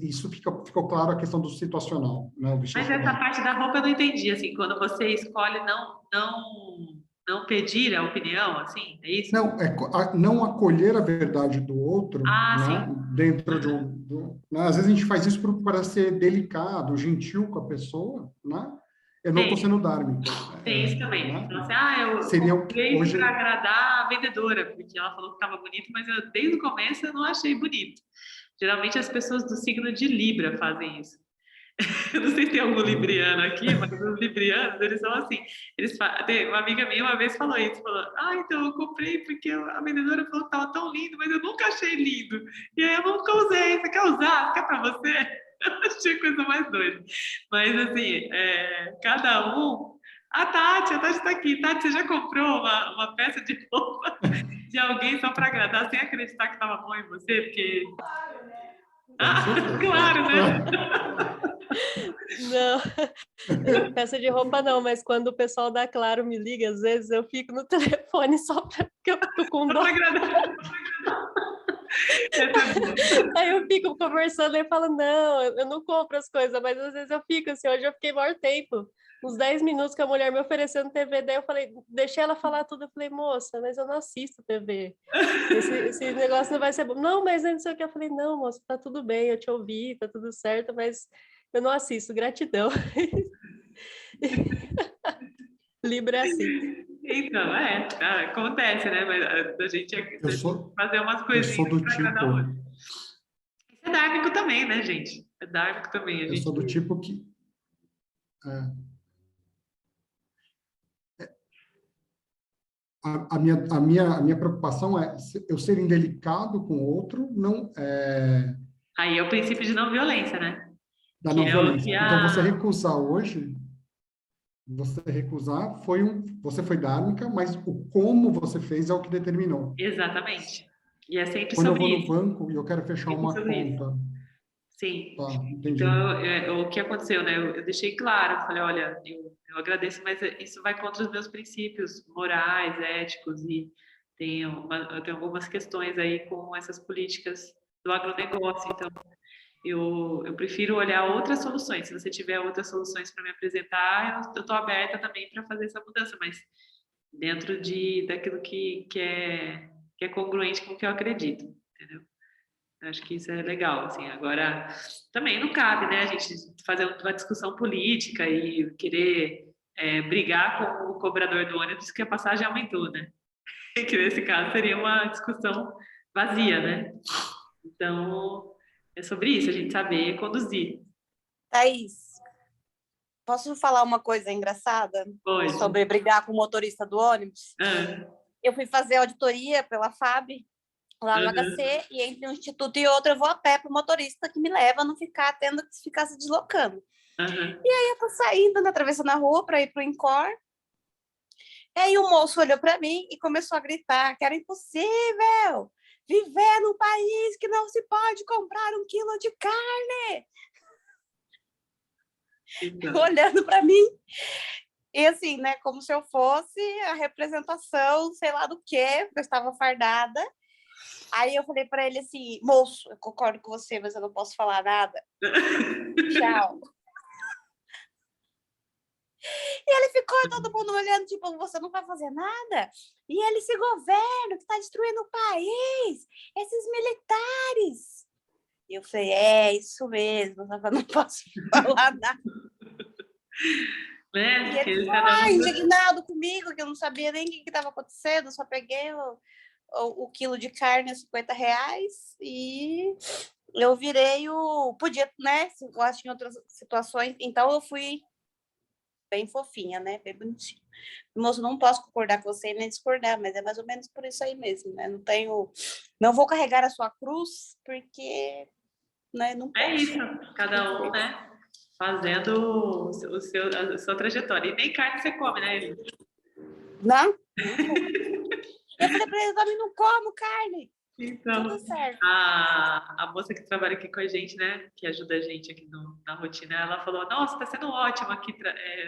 isso ficou claro a questão do situacional, né? Mas essa parte da roupa eu não entendi, assim, quando você escolhe não pedir a opinião, assim, é isso? Não, não acolher a verdade do outro, né? Sim. Dentro né? Às vezes a gente faz isso para ser delicado, gentil com a pessoa, né? Eu não estou sendo dármico. Tem isso também. Né? Então, assim, eu Seria comprei hoje... para agradar a vendedora, porque ela falou que estava bonito, mas desde o começo eu não achei bonito. Geralmente as pessoas do signo de Libra fazem isso. Eu não sei se tem algum libriano aqui, mas os librianos, eles são assim. Uma amiga minha uma vez falou isso, falou, então eu comprei porque a vendedora falou que estava tão lindo, mas eu nunca achei lindo. E aí eu nunca usei. Você quer usar? Quer para você? Eu achei a coisa mais doida. Mas assim, cada um... A Tati está aqui. Tati, você já comprou uma peça de roupa de alguém só para agradar, sem acreditar que estava bom em você? Porque... claro, né? Não, peça de roupa não, mas quando o pessoal da Claro me liga, às vezes eu fico no telefone só porque eu fico com dó. Aí eu fico conversando e falo, não, eu não compro as coisas, mas às vezes eu fico assim, hoje eu fiquei maior tempo, uns 10 minutos que a mulher me oferecendo TV, daí eu falei, deixei ela falar tudo, eu falei, moça, mas eu não assisto TV, esse negócio não vai ser bom. Não, mas não sei o que, eu falei, não, moça, tá tudo bem, eu te ouvi, tá tudo certo, mas eu não assisto, gratidão. Libra é assim. Então, acontece, né? Mas a gente fazer umas coisinhas para agradar o outro. Isso é dármico também, né, gente? É dármico também. Eu sou do tipo que... A minha preocupação é eu ser indelicado com o outro, não... Aí é o princípio de não violência, né? Da não violência. Então, você recusar hoje... Você recusar você foi dármica, mas o como você fez é o que determinou. Exatamente. E é sempre quando sobre eu vou isso. no banco e eu quero fechar uma conta. Isso. Sim. Tá, entendi. Então, o que aconteceu, né? Eu deixei claro, eu falei, olha, eu agradeço, mas isso vai contra os meus princípios morais, éticos, e eu tenho algumas questões aí com essas políticas do agronegócio, então eu prefiro olhar outras soluções. Se você tiver outras soluções para me apresentar, eu estou aberta também para fazer essa mudança, mas dentro daquilo que é congruente com o que eu acredito, entendeu? Eu acho que isso é legal, assim. Agora, também não cabe, né, a gente fazer uma discussão política e querer brigar com o cobrador do ônibus que a passagem aumentou, né? Que nesse caso seria uma discussão vazia, né? Então, é sobre isso, a gente saber conduzir. Thaís, posso falar uma coisa engraçada? Pode. Sobre brigar com o motorista do ônibus? Eu fui fazer auditoria pela FAB, lá no HC, e entre um instituto e outro eu vou a pé para o motorista que me leva a não ficar tendo que ficar se deslocando. E aí eu tô saindo, atravessando a rua para ir para o Incor, e aí o moço olhou para mim e começou a gritar que era impossível viver num país que não se pode comprar 1 quilo de carne. Então. Olhando para mim. E assim, né, como se eu fosse a representação, sei lá do quê, porque eu estava fardada. Aí eu falei para ele assim, moço, eu concordo com você, mas eu não posso falar nada. Tchau. E ele ficou todo mundo olhando, tipo, você não vai fazer nada? E esse governo que está destruindo o país, esses militares. E eu falei, isso mesmo, eu não posso falar nada. E ele ficou indignado comigo, que eu não sabia nem o que estava acontecendo, eu só peguei o quilo de carne a R$50 e eu virei podia, né, eu acho em outras situações, então eu fui bem fofinha, né, bem bonitinha. Moço, não posso concordar com você nem discordar, mas é mais ou menos por isso aí mesmo, né, não vou carregar a sua cruz, porque né? Não É pode. isso, cada um, né? Fazendo a sua trajetória. E nem carne você come, né, Eli? Não? Eu falei pra ele, eu também não como carne. Então, Tudo certo. a moça que trabalha aqui com a gente, né, que ajuda a gente aqui na rotina, ela falou, nossa, tá sendo ótimo aqui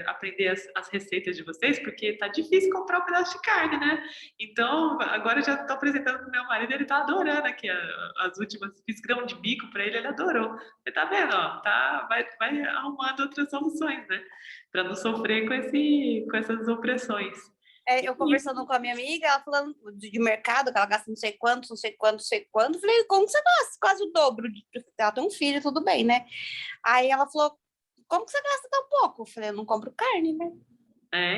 aprender as receitas de vocês, porque tá difícil comprar um pedaço de carne, né? Então, agora eu já tô apresentando pro meu marido, ele tá adorando aqui as últimas, fiz grão de bico para ele adorou. Você tá vendo, ó, vai arrumando outras soluções, né? Para não sofrer com essas opressões. Eu conversando com a minha amiga, ela falando de mercado, que ela gasta não sei quanto, não sei quanto, não sei quanto. Falei, como você gasta? Quase o dobro. Ela tem um filho, tudo bem, né? Aí ela falou, como que você gasta tão pouco? Eu falei, eu não compro carne, né?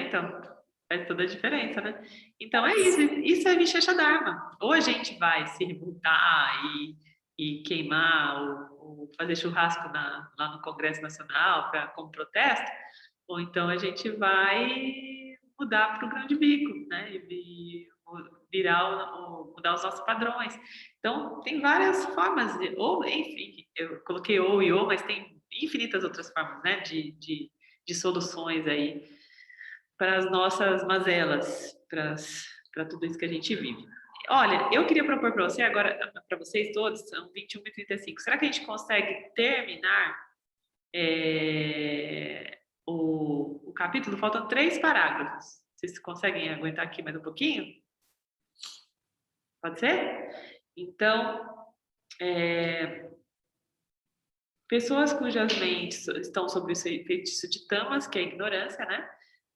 Então, faz toda a diferença, né? Então é isso é Vishecha Dharma. Ou a gente vai se revoltar e queimar, ou fazer churrasco lá no Congresso Nacional como protesto, ou então a gente vai mudar para o grão de bico, né? E mudar os nossos padrões. Então, tem várias formas, ou, enfim, eu coloquei ou, mas tem infinitas outras formas, né? De soluções aí para as nossas mazelas, para tudo isso que a gente vive. Olha, eu queria propor para você agora, para vocês todos, são 21h35. Será que a gente consegue terminar o capítulo? Faltam 3 parágrafos. Vocês conseguem aguentar aqui mais um pouquinho? Pode ser? Então, pessoas cujas mentes estão sob o feitiço de tamas, que é a ignorância, né?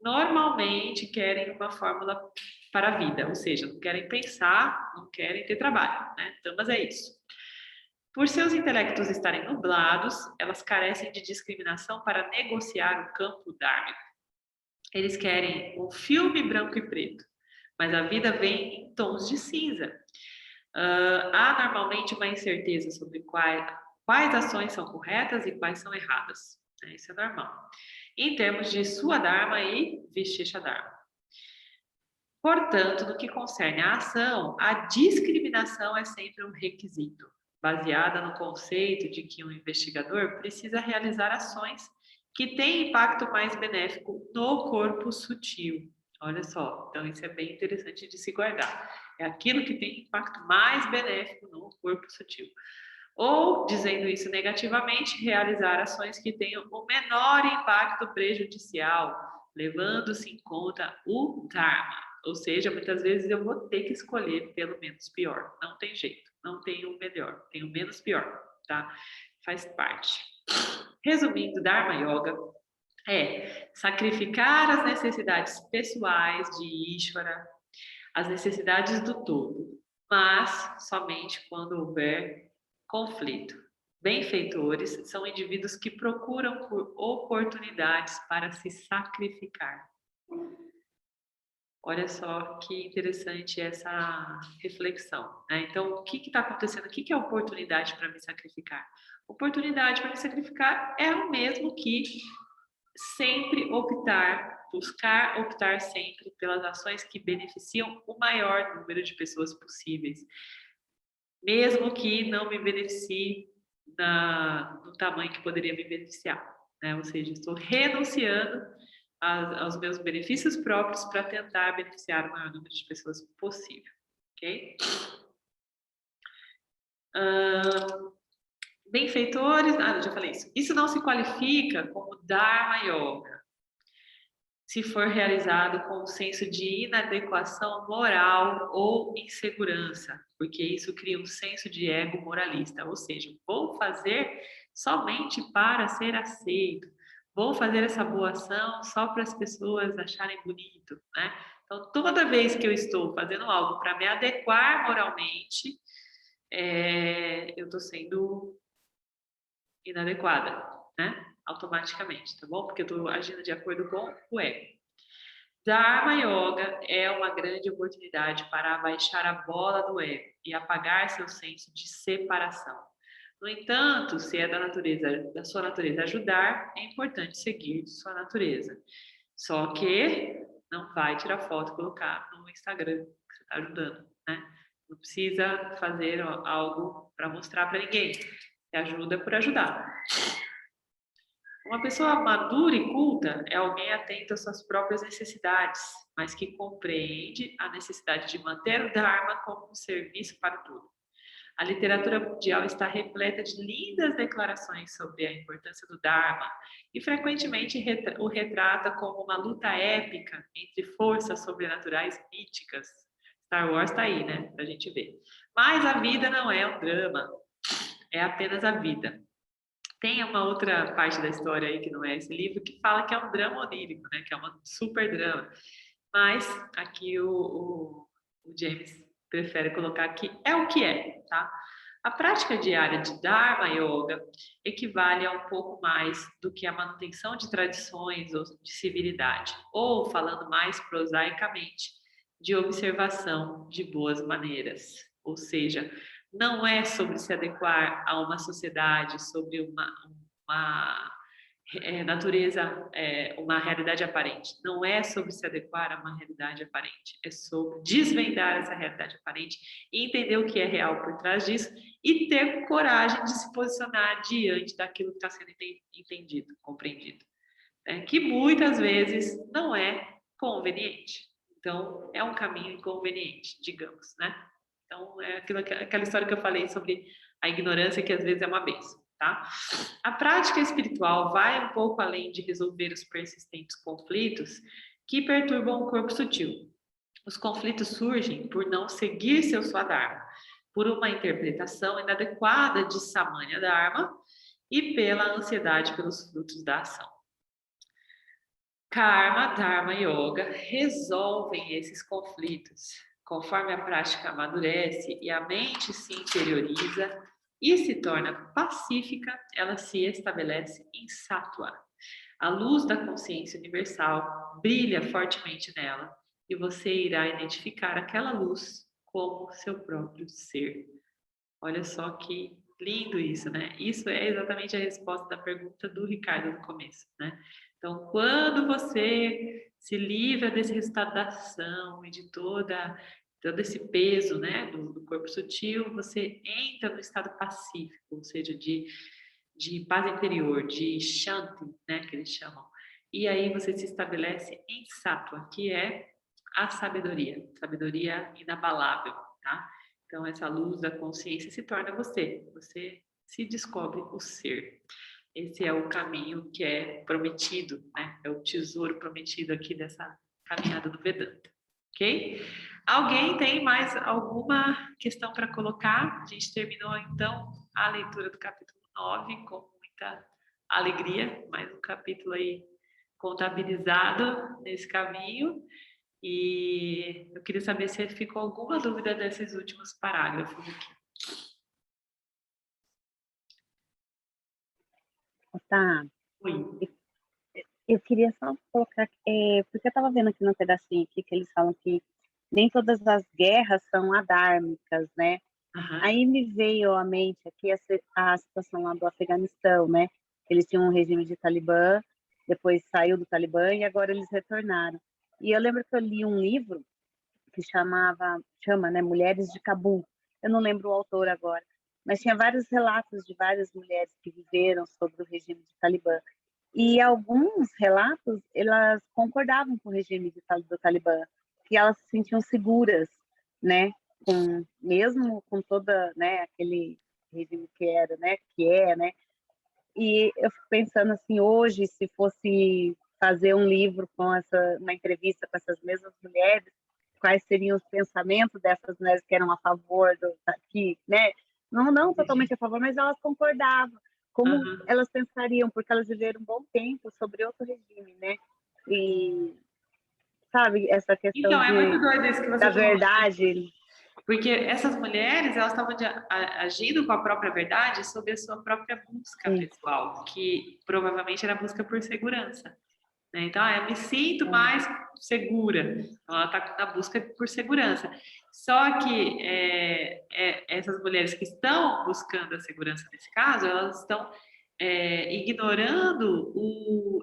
Normalmente querem uma fórmula para a vida, ou seja, não querem pensar, não querem ter trabalho, né? Tamas é isso. Por seus intelectos estarem nublados, elas carecem de discriminação para negociar o campo dármico. Eles querem um filme branco e preto, mas a vida vem em tons de cinza. Há normalmente uma incerteza sobre quais ações são corretas e quais são erradas. Isso é normal. Em termos de Swadharma e Vishecha Dharma. Portanto, no que concerne à ação, a discriminação é sempre um requisito, baseada no conceito de que um investigador precisa realizar ações que têm impacto mais benéfico no corpo sutil. Olha só, então isso é bem interessante de se guardar. É aquilo que tem impacto mais benéfico no corpo sutil. Ou, dizendo isso negativamente, realizar ações que tenham o menor impacto prejudicial, levando-se em conta o Dharma. Ou seja, muitas vezes eu vou ter que escolher pelo menos pior. Não tem jeito. Não tem o melhor. Tem o menos pior, tá? Faz parte. Resumindo, Dharma Yoga é sacrificar as necessidades pessoais de Ishvara, as necessidades do todo, mas somente quando houver conflito. Benfeitores são indivíduos que procuram por oportunidades para se sacrificar. Olha só que interessante essa reflexão, né? Então, o que está acontecendo? O que é oportunidade para me sacrificar? Oportunidade para me sacrificar é o mesmo que sempre buscar optar sempre pelas ações que beneficiam o maior número de pessoas possíveis, mesmo que não me beneficie no tamanho que poderia me beneficiar, né? Ou seja, estou renunciando aos meus benefícios próprios para tentar beneficiar o maior número de pessoas possível, ok? Benfeitores, já falei isso. Isso não se qualifica como Dharma Yoga, se for realizado com um senso de inadequação moral ou insegurança, porque isso cria um senso de ego moralista, ou seja, vou fazer somente para ser aceito, vou fazer essa boa ação só para as pessoas acharem bonito, né? Então, toda vez que eu estou fazendo algo para me adequar moralmente, eu estou sendo inadequada, né? Automaticamente, tá bom? Porque eu estou agindo de acordo com o ego. Dharma Yoga é uma grande oportunidade para abaixar a bola do ego e apagar seu senso de separação. No entanto, se é da sua natureza ajudar, é importante seguir sua natureza. Só que não vai tirar foto e colocar no Instagram que você está ajudando, né? Não precisa fazer algo para mostrar para ninguém. E ajuda por ajudar. Uma pessoa madura e culta é alguém atento às suas próprias necessidades, mas que compreende a necessidade de manter o Dharma como um serviço para tudo. A literatura mundial está repleta de lindas declarações sobre a importância do Dharma e frequentemente o retrata como uma luta épica entre forças sobrenaturais míticas. Star Wars está aí, né? Pra gente ver. Mas a vida não é um drama, é apenas a vida. Tem uma outra parte da história aí, que não é esse livro, que fala que é um drama onírico, né? Que é um super drama. Mas aqui o James prefere colocar que é o que é, tá? A prática diária de Dharma Yoga equivale a um pouco mais do que a manutenção de tradições ou de civilidade, ou, falando mais prosaicamente, de observação de boas maneiras. Ou seja, não é sobre se adequar a uma sociedade, sobre uma natureza, uma realidade aparente. Não é sobre se adequar a uma realidade aparente, é sobre desvendar essa realidade aparente e entender o que é real por trás disso e ter coragem de se posicionar diante daquilo que está sendo entendido, compreendido. Que muitas vezes não é conveniente. Então, é um caminho inconveniente, digamos, né? Então, é aquela história que eu falei sobre a ignorância, que às vezes é uma bênção. Tá? A prática espiritual vai um pouco além de resolver os persistentes conflitos que perturbam o corpo sutil. Os conflitos surgem por não seguir seu Swadharma, por uma interpretação inadequada de Samanya Dharma e pela ansiedade pelos frutos da ação. Karma, Dharma e Yoga resolvem esses conflitos. Conforme a prática amadurece e a mente se interioriza, e se torna pacífica, ela se estabelece em Sattva. A luz da consciência universal brilha fortemente nela e você irá identificar aquela luz como seu próprio ser. Olha só que lindo isso, né? Isso é exatamente a resposta da pergunta do Ricardo no começo, né? Então, quando você se livra desse resultado da ação e de todo esse peso, né, do corpo sutil, você entra no estado pacífico, ou seja, de paz interior, de shanti, né, que eles chamam. E aí você se estabelece em sattva, que é a sabedoria inabalável, tá? Então, essa luz da consciência se torna você se descobre o ser. Esse é o caminho que é prometido, né? É o tesouro prometido aqui dessa caminhada do Vedanta. Ok? Alguém tem mais alguma questão para colocar? A gente terminou, então, a leitura do capítulo 9 com muita alegria. Mais um capítulo aí contabilizado nesse caminho. E eu queria saber se ficou alguma dúvida desses últimos parágrafos aqui. Tá. Oi. Eu queria só colocar, porque eu estava vendo aqui no pedacinho aqui que eles falam que nem todas as guerras são adármicas, né? Uhum. Aí me veio à mente aqui a situação lá do Afeganistão, né? Eles tinham um regime de Talibã, depois saiu do Talibã e agora eles retornaram. E eu lembro que eu li um livro que chama, né, Mulheres de Cabul. Eu não lembro o autor agora, mas tinha vários relatos de várias mulheres que viveram sobre o regime de Talibã. E alguns relatos, elas concordavam com o regime do Talibã, que elas se sentiam seguras, né, mesmo com toda, né, aquele regime que era, né, né. E eu fico pensando assim, hoje, se fosse fazer um livro uma entrevista com essas mesmas mulheres, quais seriam os pensamentos dessas mulheres que eram a favor aqui, né? Não totalmente a favor, mas elas concordavam. Como elas pensariam, porque elas viveram um bom tempo sobre outro regime, né? E, sabe, essa questão então, é muito doido isso que você da falou, verdade. Porque essas mulheres, elas estavam agindo com a própria verdade sobre a sua própria busca pessoal, que provavelmente era a busca por segurança. Né? Então, eu me sinto mais segura. Então, ela está na busca por segurança. Só que essas mulheres que estão buscando a segurança nesse caso, elas estão ignorando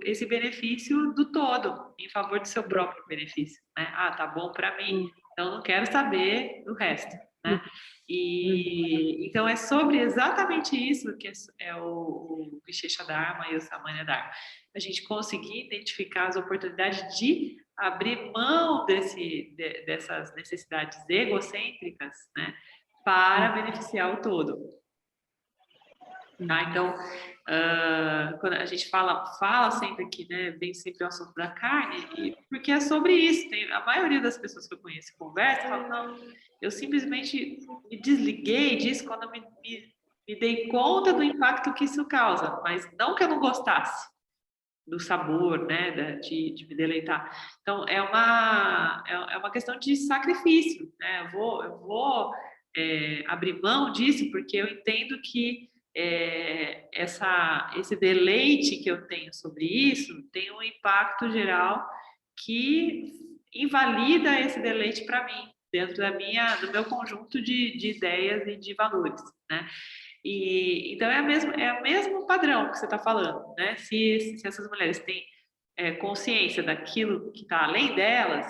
esse benefício do todo, em favor do seu próprio benefício. Né? Ah, tá bom para mim, então não quero saber do resto. né? E então é sobre exatamente isso que é o Vishecha Dharma e o Samanya Dharma. A gente conseguir identificar as oportunidades de abrir mão dessas necessidades egocêntricas, né, para beneficiar o todo. Tá? Então, quando a gente fala sempre aqui, né, vem sempre o assunto da carne, porque é sobre isso. A maioria das pessoas que eu conheço e conversa falam, não, eu simplesmente me desliguei disso quando eu me dei conta do impacto que isso causa, mas não que eu não gostasse do sabor, né, de me deleitar. Então, é uma questão de sacrifício, né? Eu vou abrir mão disso porque eu entendo que esse deleite que eu tenho sobre isso tem um impacto geral que invalida esse deleite para mim, dentro do meu conjunto de ideias e de valores, né? Então é o mesmo padrão que você está falando, né? Se essas mulheres têm consciência daquilo que está além delas,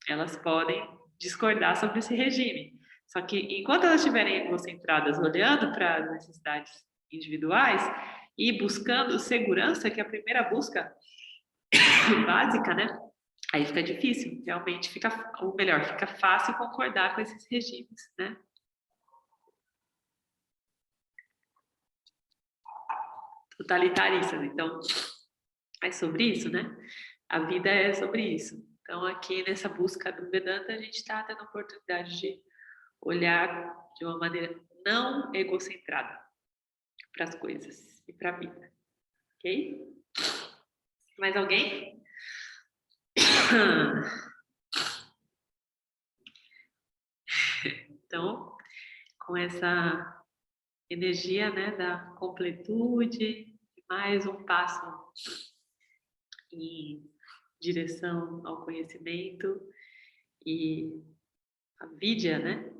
elas podem discordar sobre esse regime. Só que enquanto elas estiverem concentradas olhando para as necessidades individuais e buscando segurança, que é a primeira busca básica, né? Aí fica difícil, realmente fica fácil concordar com esses regimes, né? Totalitaristas. Então, é sobre isso, né? A vida é sobre isso. Então, aqui nessa busca do Vedanta, a gente está tendo a oportunidade de olhar de uma maneira não egocentrada para as coisas e para a vida. Ok? Mais alguém? Então, com essa energia, né, da completude, mais um passo em direção ao conhecimento e a vidya, né?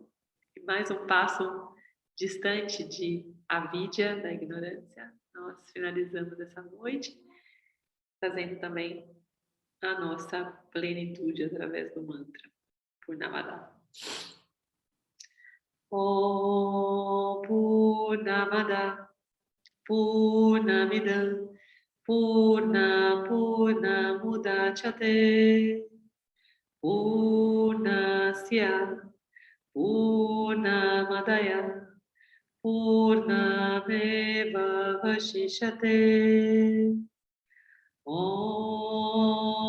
E mais um passo distante de avidya, da ignorância. Nós finalizamos essa noite, trazendo também a nossa plenitude através do mantra Purnamada. Om Purnamada Purnamidam Purnamudachyate Purnasya Purnamadaya Purnameva Vashishyate. Om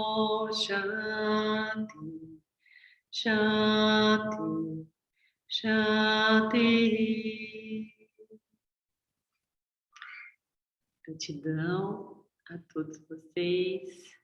Shanti Shanti Shanti. Gratidão a todos vocês.